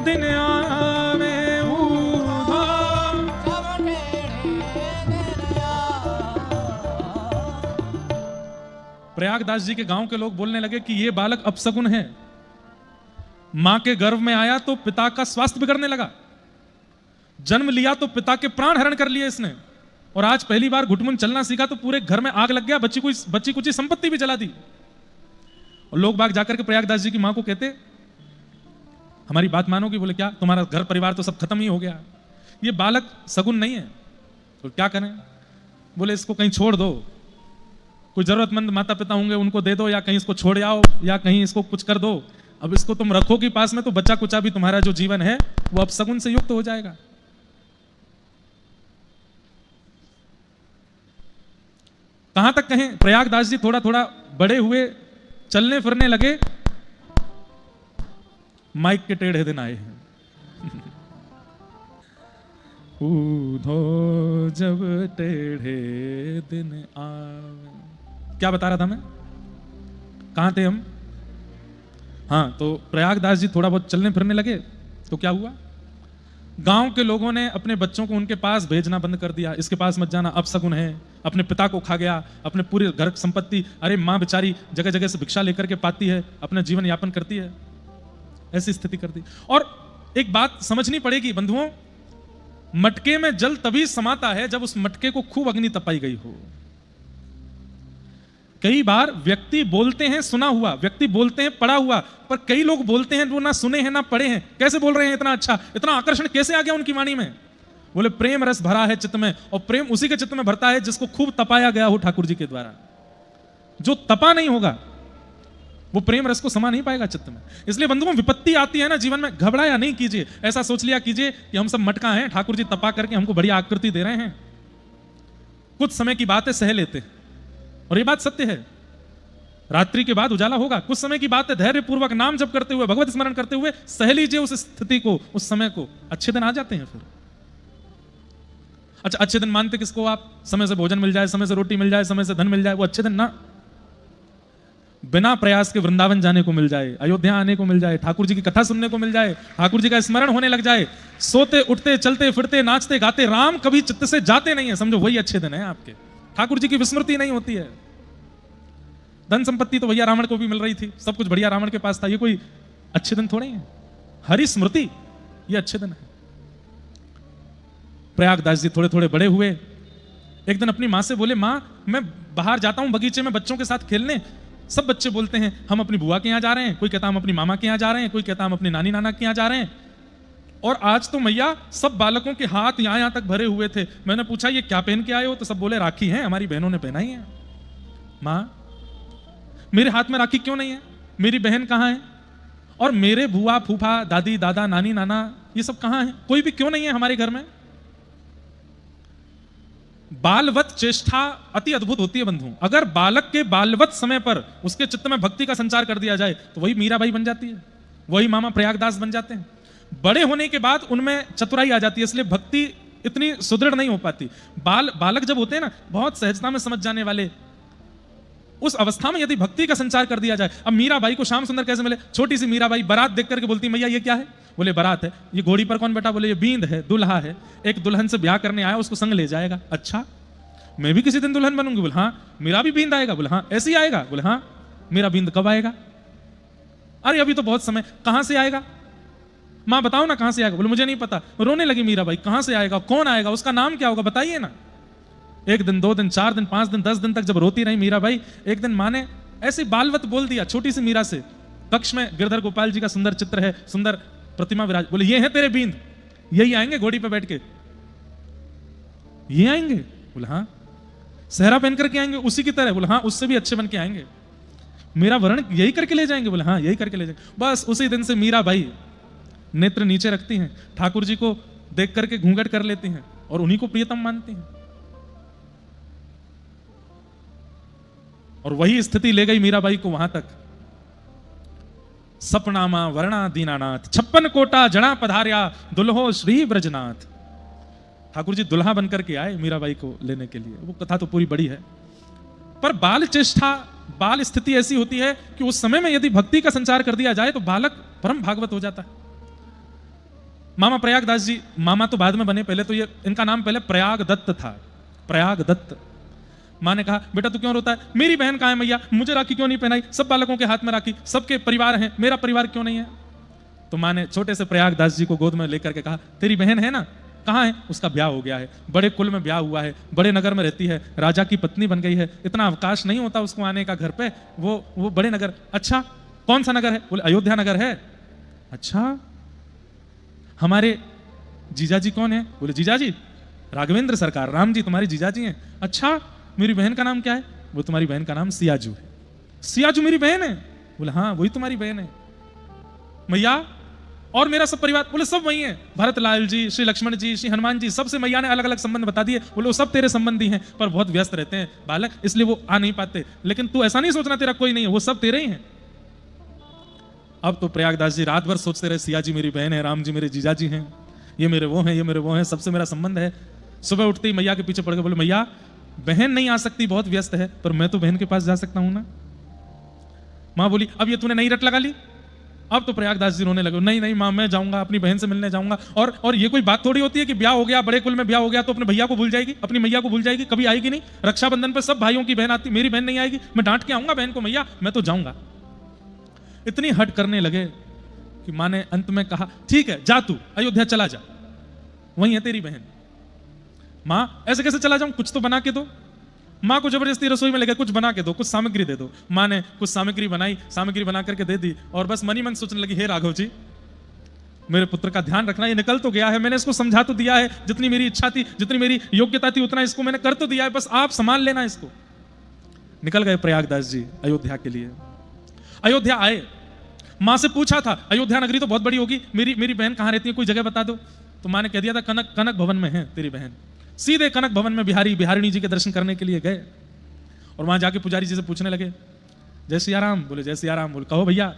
दिन आवे, ऊधा जब टेढ़े दिन आवे। प्रयागदास जी के गांव के लोग बोलने लगे कि ये बालक अपशकुन है। मां के गर्भ में आया तो पिता का स्वास्थ्य बिगड़ने लगा, जन्म लिया तो पिता के प्राण हरण कर लिए इसने, और आज पहली बार घुटमुन चलना सीखा तो पूरे घर में आग लग गया, बच्ची कुछ संपत्ति भी जला दी। और लोग बाग जाकर के प्रयागदास जी की मां को कहते, हमारी बात मानोगी? बोले क्या, तुम्हारा घर परिवार तो सब खत्म ही हो गया, ये बालक सगुन नहीं है, तो क्या करें? बोले इसको कहीं छोड़ दो, कोई जरूरतमंद माता पिता होंगे उनको दे दो, या कहीं इसको छोड़ आओ, या कहीं इसको कुछ कर दो। अब इसको तुम रखोगी पास में तो बच्चा कुचा भी तुम्हारा जो जीवन है वो अब सगुन से युक्त हो जाएगा। कहां तक कहें, प्रयागदास जी थोड़ा थोड़ा बड़े हुए, चलने फिरने लगे, माइक के टेढ़े दिन आए हैं। ऊधो जब टेढ़े दिन आवे, क्या बता रहा था मैं? कहाँ थे हम? हाँ, तो प्रयागदास जी थोड़ा बहुत चलने फिरने लगे तो क्या हुआ, गांव के लोगों ने अपने बच्चों को उनके पास भेजना बंद कर दिया। इसके पास मत जाना, अपशगुन है, अपने पिता को खा गया, अपने पूरे घर संपत्ति, अरे माँ बेचारी जगह जगह से भिक्षा लेकर के पाती है, अपना जीवन यापन करती है, ऐसी स्थिति कर दी। और एक बात समझनी पड़ेगी बंधुओं, मटके में जल तभी समाता है जब उस मटके को खूब अग्नि तपाई गई हो। कई बार व्यक्ति बोलते हैं सुना हुआ, व्यक्ति बोलते हैं पढ़ा हुआ, पर कई लोग बोलते हैं वो ना सुने हैं ना पढ़े हैं। कैसे बोल रहे हैं इतना अच्छा, इतना आकर्षण कैसे आ गया उनकी वाणी में? बोले प्रेम रस भरा है चित्त में, और प्रेम उसी के चित्त में भरता है जिसको खूब तपाया गया हो ठाकुर जी के द्वारा। जो तपा नहीं होगा वो प्रेम रस को समा नहीं पाएगा चित्त में। इसलिए बंधुओं, विपत्ति आती है ना जीवन में, घबराया नहीं कीजिए, ऐसा सोच लिया कीजिए कि हम सब मटका हैं, ठाकुर जी तपा करके हमको बढ़िया आकृति दे रहे हैं, कुछ समय की बात है, सह लेते हैं। और ये बात सत्य है, रात्रि के बाद उजाला होगा, कुछ समय की बात है, धैर्य पूर्वक नाम जप करते हुए, भगवत स्मरण करते हुए सह लीजिए उस स्थिति को, उस समय को, अच्छे दिन आ जाते हैं फिर। अच्छा, अच्छे दिन मानते किसको आप? समय से भोजन मिल जाए, समय से रोटी मिल जाए, समय से धन मिल जाए, वो अच्छे दिन ना। बिना प्रयास के वृंदावन जाने को मिल जाए, अयोध्या आने को मिल जाए, ठाकुर जी की कथा सुनने को मिल जाए, ठाकुर जी का स्मरण होने लग जाए, सोते उठते चलते फिरते नाचते गाते राम कभी चित्त से जाते नहीं है, समझो वही अच्छे दिन है आपके। ठाकुर जी की विस्मृति नहीं होती है। धन संपत्ति तो भैया रावण को भी मिल रही थी, सब कुछ बढ़िया रावण के पास था, ये कोई अच्छे दिन थोड़े हैं। हरि स्मृति ये अच्छे दिन है। प्रयागदास जी थोड़े थोड़े बड़े हुए। एक दिन अपनी माँ से बोले, माँ मैं बाहर जाता हूं बगीचे में बच्चों के साथ खेलने, सब बच्चे बोलते हैं हम अपनी बुआ के यहाँ जा रहे हैं, कोई कहता हम अपनी मामा के यहाँ जा रहे हैं, कोई कहता हम अपनी नानी नाना के यहाँ जा रहे हैं, और आज तो मैया सब बालकों के हाथ यहाँ तक भरे हुए थे। मैंने पूछा ये क्या पहन के आए हो? तो सब बोले राखी है, हमारी बहनों ने पहनाई है। माँ मेरे हाथ में राखी क्यों नहीं है? मेरी बहन कहाँ है? और मेरे बुआ फूफा दादी दादा नानी नाना ये सब कहाँ है? कोई भी क्यों नहीं है हमारे घर में? बालवत चेष्टा अति अद्भुत होती है बंधु। अगर बालक के बालवत समय पर उसके चित्त में भक्ति का संचार कर दिया जाए तो वही मीराबाई बन जाती है, वही मामा प्रयागदास बन जाते हैं। बड़े होने के बाद उनमें चतुराई आ जाती है, इसलिए भक्ति इतनी सुदृढ़ नहीं हो पाती। बालक जब होते हैं ना, बहुत सहजता में समझ जाने वाले, उस अवस्था में यदि भक्ति का संचार कर दिया जाए। अब मीराबाई को श्याम सुंदर कैसे मिले? छोटी सी मीराबाई बारात देख करके बोलती मैया ये क्या है? बोले बारात है। ये घोड़ी पर कौन बैठा? बोले ये बींद है, दुल्हा है, एक दुल्हन से ब्याह करने आया, उसको संग ले जाएगा। अच्छा मैं भी किसी दिन दुल्हन बनूंगी? बोले हाँ। मेरा भी बींद आएगा? बोले हाँ। ऐसे ही आएगा? बोले हाँ। मेरा बींद कब आएगा? अरे अभी तो बहुत समय। कहां से आएगा? माँ बताओ ना कहां से आएगा? बोले मुझे नहीं पता। रोने लगी मीराबाई, कहां से आएगा, कौन आएगा, उसका नाम क्या होगा, बताइए ना। एक दिन, 2 दिन, 4 दिन, 5 दिन, 10 दिन तक जब रोती रही मीराबाई, एक दिन माँ ने ऐसी बालवत बोल दिया छोटी सी मीरा से। कक्ष में गिरधर गोपाल जी का सुंदर चित्र है, सुंदर प्रतिमा विराज। बोले ये है तेरे बींद, यही आएंगे घोड़ी पे बैठ के, ये आएंगे? बोले हाँ। सहरा पहन करके आएंगे उसी की तरह? बोले हाँ, उससे भी अच्छे बन के आएंगे। मेरा वर्ण यही करके ले जाएंगे? बोले हाँ यही करके ले जाएंगे। बस उसी दिन से मीराबाई नेत्र नीचे रखती हैं, ठाकुर जी को देख करके घूंघट कर लेती हैं और उन्हीं को प्रियतम मानती हैं। और वही स्थिति ले गई मीराबाई को वहां तक। सपनामा वर्णा दीनानाथ, 56 कोटा जना पधार्या, दुल्हो श्री ब्रजनाथ। ठाकुर जी दुल्हा बनकर के आए मीराबाई को लेने के लिए। वो कथा तो पूरी बड़ी है, पर बाल चेष्टा, बाल स्थिति ऐसी होती है कि उस समय में यदि भक्ति का संचार कर दिया जाए तो बालक परम भागवत हो जाता है। मामा प्रयागदास जी, मामा तो बाद में बने, पहले तो ये इनका नाम पहले प्रयाग दत्त था, प्रयाग दत्त। माँ ने कहा बेटा तू क्यों रोता है? मेरी बहन कहाँ है मैया? मुझे राखी क्यों नहीं पहनाई? सब बालकों के हाथ में राखी, सबके परिवार हैं, मेरा परिवार क्यों नहीं है? तो माँ ने छोटे से प्रयागदास जी को गोद में लेकर के कहा तेरी बहन है ना, कहाँ है? उसका ब्याह हो गया है, बड़े कुल में ब्याह हुआ है, बड़े नगर में रहती है, राजा की पत्नी बन गई है, इतना अवकाश नहीं होता उसको आने का घर पे, वो बड़े नगर। अच्छा कौन सा नगर है? बोले अयोध्या नगर है। अच्छा हमारे जीजाजी कौन है? बोले जीजाजी राघवेंद्र सरकार, राम जी तुम्हारी जीजाजी हैं। अच्छा मेरी बहन का नाम क्या है? वो तुम्हारी बहन का नाम सियाजू है। सियाजू मेरी बहन है? बोले हाँ वही तुम्हारी बहन है। मैया और मेरा सब परिवार? बोले सब वही है, भरत लाल जी, श्री लक्ष्मण जी, श्री हनुमान जी, सबसे मैया ने अलग अलग संबंध बता दिए। बोले वो सब तेरे संबंधी हैं, पर बहुत व्यस्त रहते हैं बालक, इसलिए वो आ नहीं पाते। लेकिन तू ऐसा नहीं सोचना तेरा कोई नहीं है, वो सब तेरे ही हैं। अब तो प्रयागदास जी रात भर सोचते रहे, सिया जी मेरी बहन है, राम जी मेरे जीजाजी हैं, ये मेरे वो हैं, ये मेरे वो हैं, सबसे मेरा संबंध है। सुबह उठते ही मैया के पीछे पड़ गए, बोले मैया बहन नहीं आ सकती, बहुत व्यस्त है, पर मैं तो बहन के पास जा सकता हूं ना। माँ बोली अब ये तूने नई रट लगा ली। अब तो प्रयागदास जी रोने लगे, नहीं नहीं माँ मैं जाऊंगा, अपनी बहन से मिलने जाऊंगा। और ये कोई बात थोड़ी होती है कि ब्याह हो गया, बड़े कुल में ब्याह हो गया तो अपने भैया को भूल जाएगी, अपनी मैया को भूल जाएगी, कभी आएगी नहीं। रक्षाबंधन पर सब भाइयों की बहन आती, मेरी बहन नहीं आएगी, मैं डांट के आऊंगा बहन को, मैया मैं तो जाऊंगा। इतनी हट करने लगे कि माँ ने अंत में कहा ठीक है जा तू अयोध्या चला जा, वही है तेरी बहन। माँ ऐसे कैसे चला जाऊं, कुछ तो बना के दो। माँ को जबरदस्ती रसोई में लगे, कुछ बना के दो, कुछ सामग्री दे दो। माँ ने कुछ सामग्री बनाई, सामग्री बना करके दे दी और बस मनी मन सोचने लगी, हे राघव जी मेरे पुत्र का ध्यान रखना, ये निकल तो गया है, मैंने इसको समझा तो दिया है, जितनी मेरी इच्छा थी, जितनी मेरी योग्यता थी उतना इसको मैंने कर तो दिया है, बस आप संभाल लेना इसको। निकल गए प्रयागदास जी अयोध्या के लिए। अयोध्या आए, माँ से पूछा था अयोध्या नगरी तो बहुत बड़ी होगी, मेरी बहन कहाँ रहती है, कोई जगह बता दो। तो माँ ने कह दिया था कनक भवन में है तेरी बहन। सीधे कनक भवन में बिहारिणी जी के दर्शन करने के लिए गए और वहां जाके पुजारी जी से पूछने लगे, जय सिया राम। बोले जय सिया राम। बोले कहो भैया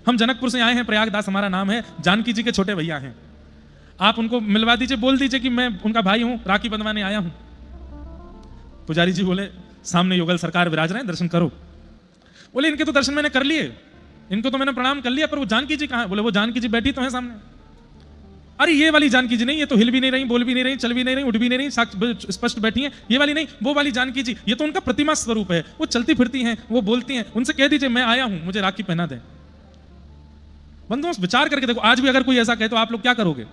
हम जनकपुर से आए हैं, प्रयागदास हमारा नाम है, जानकी जी के छोटे भैया हैं, आप उनको मिलवा दीजिए, बोल दीजिए कि मैं उनका भाई हूं, राखी बंधवाने आया हूं। पुजारी जी बोले सामने योगल सरकार विराज रहे हैं, दर्शन करो। बोले इनके तो दर्शन मैंने कर लिए, इनको तो मैंने प्रणाम कर लिया, पर वो जानकी जी कहाँ है? बोले वो जानकी जी बैठी तो है सामने। अरे ये वाली जानकी जी नहीं, ये तो हिल भी नहीं रही, बोल भी नहीं रही, चल भी नहीं रही, उठ भी नहीं रही, स्पष्ट बैठी हैं, ये वाली नहीं, वो वाली जानकी जी, ये तो उनका प्रतिमा स्वरूप है, वो चलती फिरती हैं, वो बोलती हैं, उनसे कह दीजिए मैं आया हूं, मुझे राखी पहना दें। बंधुओं विचार करके देखो, आज भी अगर कोई ऐसा कहे तो आप लोग क्या करोगे?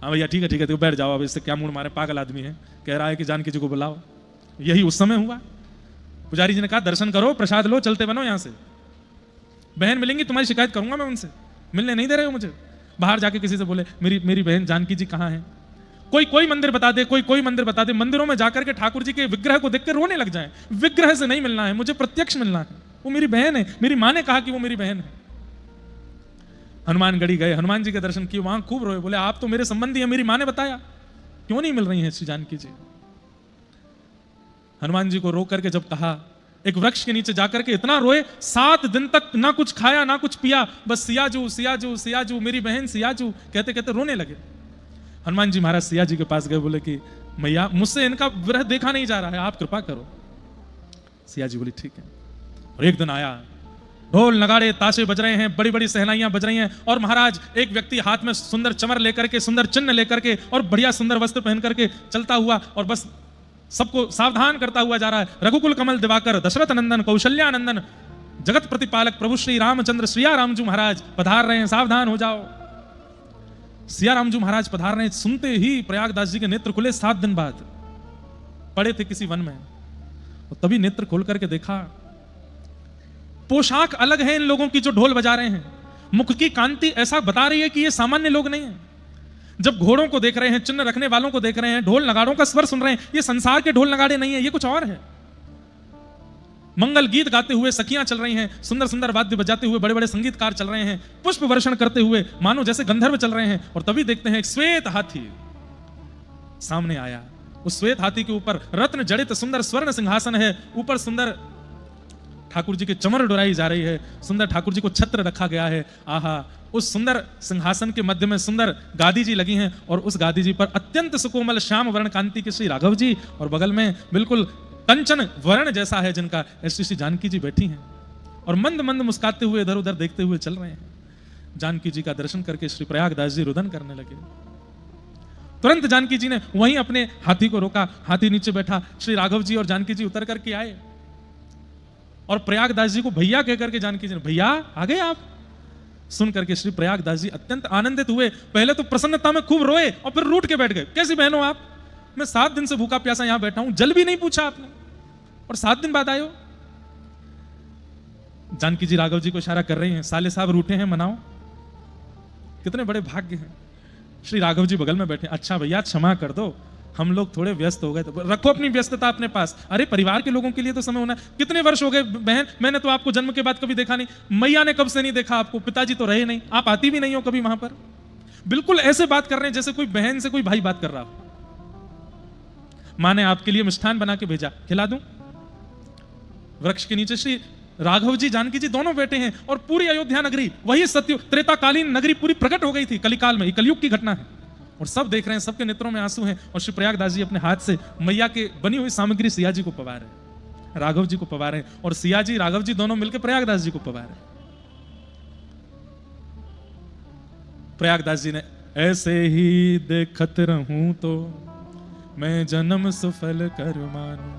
हाँ भैया ठीक है, तो बैठ जाओ, अब इससे क्या मूड मारे, पागल आदमी है, कह रहा है कि जानकी जी को बुलाओ। यही उस समय हुआ। पुजारी जी ने कहा दर्शन करो, प्रसाद लो, चलते बनो यहां से, बहन मिलेंगी तुम्हारी शिकायत करूंगा मैं उनसे, मिलने नहीं दे रहे हो मुझे। बाहर जाके किसी से बोले मेरी बहन जानकी जी कहाँ है? कोई मंदिर बता दे, कोई मंदिर बता दे। मंदिरों में जाकर के ठाकुर जी के विग्रह को देखकर रोने लग जाए, विग्रह से नहीं मिलना है मुझे, प्रत्यक्ष मिलना है, वो मेरी बहन है, मेरी माँ ने कहा कि वो मेरी बहन है। हनुमानगढ़ी गए, हनुमान जी के दर्शन किए, वहां खूब रोए, बोले आप तो मेरे संबंधी है, मेरी माँ ने बताया, क्यों नहीं मिल रही है श्री जानकी जी? हनुमान जी को रो करके जब कहा, एक वृक्ष के नीचे जाकर के इतना रोए, 7 दिन तक ना कुछ खाया ना कुछ पिया, बस सियाजू सियाजू सियाजू, मेरी बहन सियाजू कहते कहते रोने लगे। हनुमान जी महाराज सिया जी के पास गए, बोले कि मैया मुझसे इनका विरह देखा नहीं जा रहा है, आप कृपा करो। सिया जी बोली ठीक है। और एक दिन आया, ढोल नगाड़े ताशे बज रहे हैं, बड़ी बड़ी सहनाइयां बज रही हैं, और महाराज एक व्यक्ति हाथ में सुंदर चमर लेकर के, सुंदर चिन्ह लेकर के और बढ़िया सुंदर वस्त्र पहन करके चलता हुआ और बस सबको सावधान करता हुआ जा रहा है। रघुकुल कमल दिवाकर दशरथ नंदन कौशल्यानंदन जगत प्रतिपालक प्रभु श्री रामचंद्र सिया रामजू महाराज पधार रहे हैं, सावधान हो जाओ। सिया रामजू महाराज पधार रहे हैं, सुनते ही प्रयागदास जी के नेत्र खुले। 7 दिन बाद पड़े थे किसी वन में, और तभी नेत्र खोल करके देखा, पोशाक अलग है इन लोगों की जो ढोल बजा रहे हैं, मुख की कांति ऐसा बता रही है कि ये सामान्य लोग नहीं है। जब घोड़ों को देख रहे हैं, चिन्ह रखने वालों को देख रहे हैं, ढोल नगाड़ों का स्वर सुन रहे हैं, ये संसार के ढोल नगाड़े नहीं है, ये कुछ और है। मंगल गीत गाते हुए सखियां चल रही हैं, सुंदर सुंदर वाद्य बजाते हुए बड़े बड़े संगीतकार चल रहे हैं, पुष्प वर्षण करते हुए मानो जैसे गंधर्व चल रहे हैं। और तभी देखते हैं एक श्वेत हाथी सामने आया। उस श्वेत हाथी के ऊपर रत्न जड़ित सुंदर स्वर्ण सिंहासन है, ऊपर सुंदर ठाकुर जी की चमर डोराई जा रही है, सुंदर ठाकुर जी को छत्र रखा गया है। आहा, उस सुंदर सिंहासन के मध्य में सुंदर गादी जी लगी हैं, और उस गादी जी पर अत्यंत सुकोमल श्याम वर्ण कांति के श्री राघव जी, और बगल में बिल्कुल कंचन वर्ण जैसा है जिनका, ऐसी श्री जानकी जी बैठी हैं और मंद मंद मुस्काते हुए इधर उधर देखते हुए चल रहे हैं। जानकी जी का दर्शन करके श्री प्रयागदास जी रुदन करने लगे। तुरंत जानकी जी ने वहीं अपने हाथी को रोका, हाथी नीचे बैठा, श्री राघव जी और जानकी जी उतर करके आए और प्रयागदास जी को भैया कहकर के जानकी जी ने, भैया आ गए आप? सुन करके श्री प्रयागदास जी अत्यंत आनंदित हुए। पहले तो प्रसन्नता में खूब रोए और फिर रूठ के बैठ गए। कैसी बहन हो आप? मैं 7 दिन से भूखा प्यासा यहां बैठा हूं, जल भी नहीं पूछा आपने, और 7 दिन बाद आए हो। जानकी जी राघव जी को इशारा कर रही हैं, साले साहब रूठे हैं, मनाओ। कितने बड़े भाग्य हैं। श्री राघव जी बगल में बैठे, अच्छा भैया क्षमा कर दो, हम लोग थोड़े व्यस्त हो गए, तो रखो अपनी व्यस्तता अपने पास, अरे परिवार के लोगों के लिए तो समय होना है। कितने वर्ष हो गए बहन, मैंने तो आपको जन्म के बाद कभी देखा नहीं, मैया ने कब से नहीं देखा आपको, पिताजी तो रहे नहीं, आप आती भी नहीं हो कभी वहां पर। बिल्कुल ऐसे बात कर रहे हैं जैसे कोई बहन से कोई भाई बात कर रहा हो। मां ने आपके लिए मिष्ठान बना के भेजा, खिला दूं? वृक्ष के नीचे श्री राघव जी जानकी जी दोनों बैठे हैं, और पूरी अयोध्या नगरी, वही सत्य त्रेताकालीन नगरी पूरी प्रकट हो गई थी कलिकाल में, कलयुग की घटना है, और सब देख रहे हैं, सबके नेत्रों में आंसू हैं। और श्री प्रयागदास जी अपने हाथ से मैया के बनी हुई सामग्री सिया जी को पवा रहे हैं। राघव जी को पवा रहे हैं, और सिया जी राघव जी दोनों मिलकर प्रयागदास जी को पवा रहे हैं। प्रयागदास जी ने ऐसे ही देखत रहूं तो मैं जन्म सफल कर मानूं।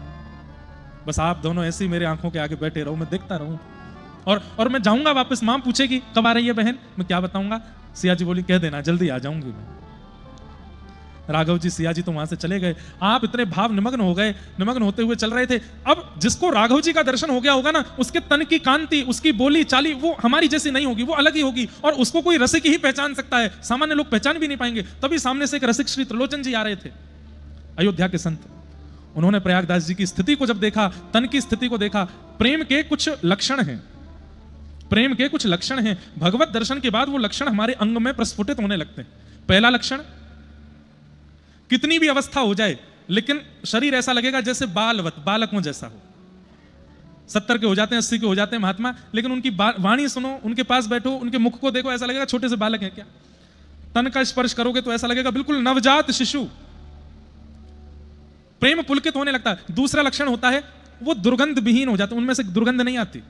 बस आप दोनों ऐसे ही मेरे आंखों के आगे बैठे रहो, मैं देखता रहूं, और मैं जाऊंगा वापस। मां पूछेगी कब आ रही है बहन, मैं क्या बताऊंगा? सिया जी बोली कह देना जल्दी आ जाऊंगी मैं। राघव जी सिया जी तो वहां से चले गए। आप इतने भाव निमग्न हो गए, निमग्न होते हुए चल रहे थे। अब जिसको राघव जी का दर्शन हो गया होगा ना, उसके तन की कांति, उसकी बोली चाली वो हमारी जैसी नहीं होगी, वो अलग ही होगी, और उसको कोई रसिक ही पहचान सकता है, सामान्य लोग पहचान भी नहीं पाएंगे। तभी सामने से एक रसिक श्री त्रिलोचन जी आ रहे थे, अयोध्या के संत। उन्होंने प्रयागदास जी की स्थिति को जब देखा, तन की स्थिति को देखा, प्रेम के कुछ लक्षण हैं, प्रेम के कुछ लक्षण हैं। भगवत दर्शन के बाद वो लक्षण हमारे अंग में प्रस्फुटित होने लगते हैं। पहला लक्षण, कितनी भी अवस्था हो जाए लेकिन शरीर ऐसा लगेगा जैसे बालवत, बालकों जैसा हो। 70 के हो जाते हैं, 80 के हो जाते हैं महात्मा, लेकिन उनकी वाणी सुनो, उनके पास बैठो, उनके मुख को देखो, ऐसा लगेगा छोटे से बालक हैं क्या। तन का स्पर्श करोगे तो ऐसा लगेगा बिल्कुल नवजात शिशु। प्रेम पुलकित होने लगता है। दूसरा लक्षण होता है वो दुर्गंध विहीन हो जाते, उनमें से दुर्गंध नहीं आती।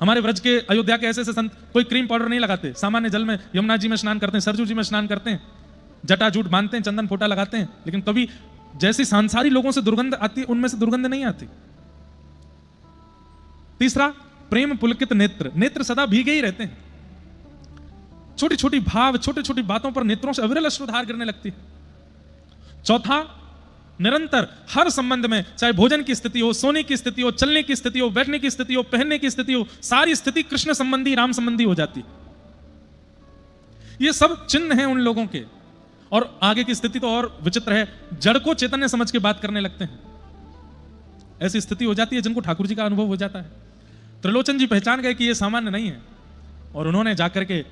हमारे व्रज के, अयोध्या के ऐसे संत कोई क्रीम पाउडर नहीं लगाते, सामान्य जल में यमुना जी में स्नान करते हैं, सरजू जी में स्नान करते हैं, जटाजूट बांधते हैं, चंदन फोटा लगाते हैं, लेकिन कभी जैसी सांसारी लोगों से दुर्गंध आती, उनमें से दुर्गंध नहीं आती। तीसरा, प्रेम पुलकित नेत्र, नेत्र सदा भीगे ही रहते हैं। छोटी छोटी भाव, छोटी छोटी बातों पर नेत्रों से अविरल अश्रुधार गिरने लगती है। चौथा, निरंतर हर संबंध में, चाहे भोजन की स्थिति हो, सोने की स्थिति हो, चलने की स्थिति हो, बैठने की स्थिति हो, पहनने की स्थिति हो, सारी स्थिति कृष्ण संबंधी, राम संबंधी हो जाती। ये सब चिन्ह हैं उन लोगों के। और आगे की स्थिति तो और विचित्र है, जड़ को चैतन्य समझ के बात करने लगते हैं। ऐसी स्थिति हो जाती है जिनको ठाकुर जी का अनुभव हो जाता है। त्रिलोचन जी पहचान गए कि ये सामान्य नहीं है, और उन्होंने जाकर के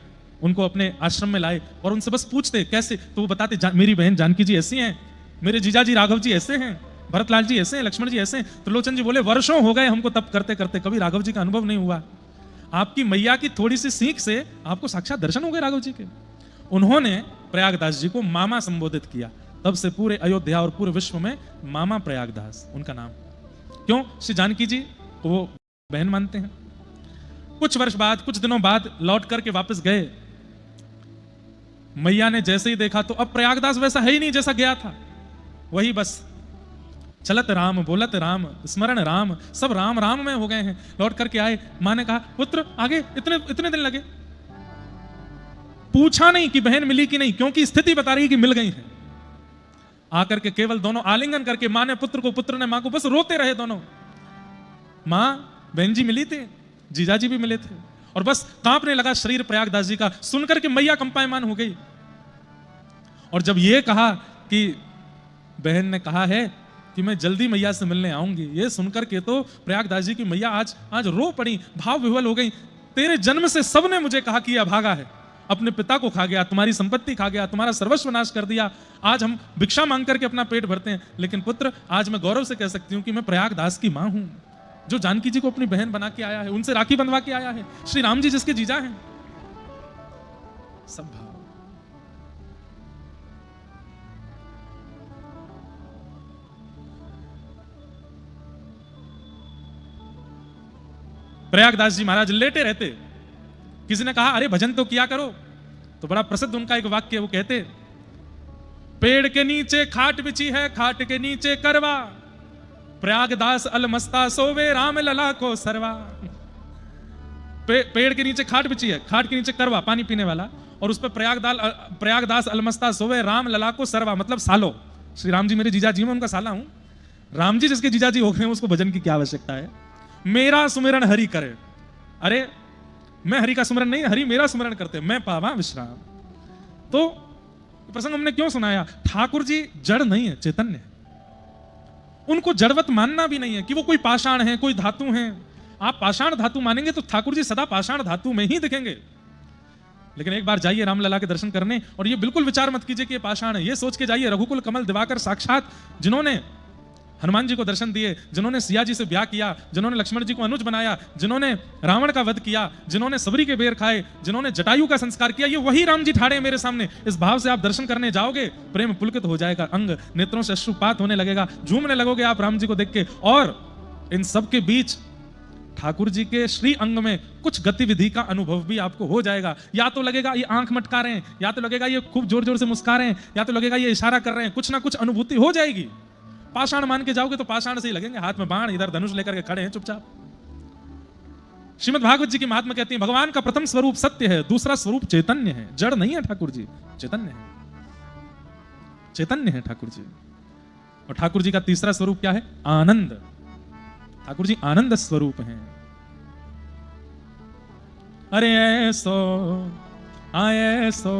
उनको अपने आश्रम में लाए और उनसे बस पूछते कैसे, तो वो बताते मेरी बहन जानकी जी ऐसी हैं, मेरे जीजा जी राघव जी ऐसे हैं, भरतलाल जी ऐसे हैं, लक्ष्मण जी ऐसे हैं। त्रिलोचन जी बोले वर्षों हो गए हमको तप करते करते, कभी राघव जी का अनुभव नहीं हुआ। आपकी मैया की थोड़ी सी सीख से आपको साक्षात दर्शन हो गए राघव जी के। उन्होंने प्रयागदास जी को मामा संबोधित किया। तब से पूरे अयोध्या और पूरे विश्व में मामा प्रयागदास उनका नाम। क्यों? श्री जानकी जी को वो बहन मानते हैं। कुछ वर्ष बाद, कुछ दिनों बाद लौट करके वापस गए। मैया ने जैसे ही देखा तो अब प्रयागदास वैसा है ही नहीं जैसा गया था। वही बस चलत राम, बोलत राम, स्मरण राम, सब राम राम में हो गए हैं। लौट करके आए, मां ने कहा पुत्र आगे इतने दिन लगे। पूछा नहीं कि बहन मिली कि नहीं, क्योंकि स्थिति बता रही कि मिल गई है। आकर के केवल दोनों आलिंगन करके, मां ने पुत्र को, पुत्र ने मां को, बस रोते रहे दोनों। मां, बहन जी मिली थी, जीजा जी भी मिले थे, और बस कांपने लगा शरीर प्रयागदास जी का। सुनकर के मैया कंपायमान हो गई। और जब ये कहा कि बहन ने कहा है कि मैं जल्दी मैया से मिलने आऊंगी, ये सुनकर के तो प्रयागदास जी की मैया आज रो पड़ी, भाव विह्वल हो गई। तेरे जन्म से सबने मुझे कहा कि यह अभागा है, अपने पिता को खा गया, तुम्हारी संपत्ति खा गया, तुम्हारा सर्वस्व नाश कर दिया, आज हम भिक्षा मांग करके अपना पेट भरते हैं। लेकिन पुत्र, आज मैं गौरव से कह सकती हूँ कि मैं प्रयागदास की मां हूं, जो जानकी जी को अपनी बहन बना के आया है, उनसे राखी बंधवा के आया है, श्री राम जी जिसके जीजा हैं। सब भाव। प्रयागदास जी महाराज लेटे रहते। किसी ने कहा अरे भजन तो किया करो, तो बड़ा प्रसिद्ध उनका एक वाक्य, वो कहते पेड़ के नीचे खाट बिछी है, खाट के नीचे करवा, प्रयागदास अलमस्ता सोवे, राम लला को सरवा। पेड़ के नीचे खाट बिछी है, खाट के नीचे करवा पानी पीने वाला, और उस पर प्रयागदास अलमस्ता सोवे, राम लला को सरवा, मतलब सालो। श्री राम जी मेरे जीजा जी, मैं उनका साला हूं। राम जी जिसके जीजा जी हो गए, उसको भजन की क्या आवश्यकता है? मेरा सुमिरन हरि करे। अरे मैं हरि का सुमिरन नहीं, हरि मेरा सुमिरन करते, मैं पावा विश्राम। तो प्रसंग हमने क्यों सुनाया? ठाकुर जी जड़ नहीं है, चैतन्य है। उनको जड़वत मानना भी नहीं है कि वो कोई पाषाण है, कोई धातु है। आप पाषाण धातु मानेंगे तो ठाकुर जी सदा पाषाण धातु में ही दिखेंगे। लेकिन एक बार जाइए रामलला के दर्शन करने, और ये बिल्कुल विचार मत कीजिए कि ये पाषाण है। ये सोच के जाइए रघुकुल कमल दिवाकर साक्षात, जिन्होंने हनुमान जी को दर्शन दिए, जिन्होंने सिया जी से ब्याह किया, जिन्होंने लक्ष्मण जी को अनुज बनाया, जिन्होंने रावण का वध किया, जिन्होंने सबरी के बेर खाए, जिन्होंने जटायु का संस्कार किया, ये वही राम जी ठाड़े मेरे सामने। इस भाव से आप दर्शन करने जाओगे, प्रेम पुलकित हो जाएगा, अंग नेत्रों से अश्रुपात होने लगेगा, झूमने लगोगे आप राम जी को देख के। और इन सब के बीच ठाकुर जी के श्री अंग में कुछ गतिविधि का अनुभव भी आपको हो जाएगा। या तो लगेगा ये आंख मटका रहे हैं, या तो लगेगा ये खूब जोर जोर से मुस्कुरा रहे हैं, या तो लगेगा ये इशारा कर रहे हैं। कुछ ना कुछ अनुभूति हो जाएगी। पाषाण मान के जाओगे तो पाषाण से ही लगेंगे, हाथ में बाण, इधर धनुष लेकर के खड़े हैं चुपचाप। श्रीमद् भागवत जी की महात्मा कहती है, भगवान का प्रथम स्वरूप सत्य है, दूसरा स्वरूप चैतन्य है। जड़ नहीं है ठाकुर जी, चैतन्य है, चैतन्य है ठाकुर जी। और ठाकुर जी का तीसरा स्वरूप क्या है? आनंद। ठाकुर जी आनंद स्वरूप हैं। अरे ऐसो ऐसो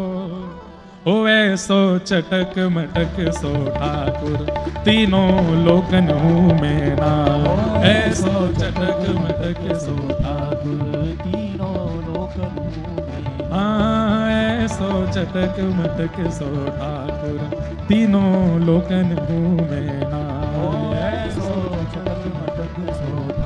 ओ ऐसो चटक मटक सो ठाकुर, तीनों लोकन हूँ मैं ना। ऐसो चटक मटक सो ठाकुर, तीनों लोकन हूँ मैं। हाँ ऐसो चटक मटक सो ठाकुर, तीनों लोकन हूँ मैं ना। ऐसो चटक मटक सो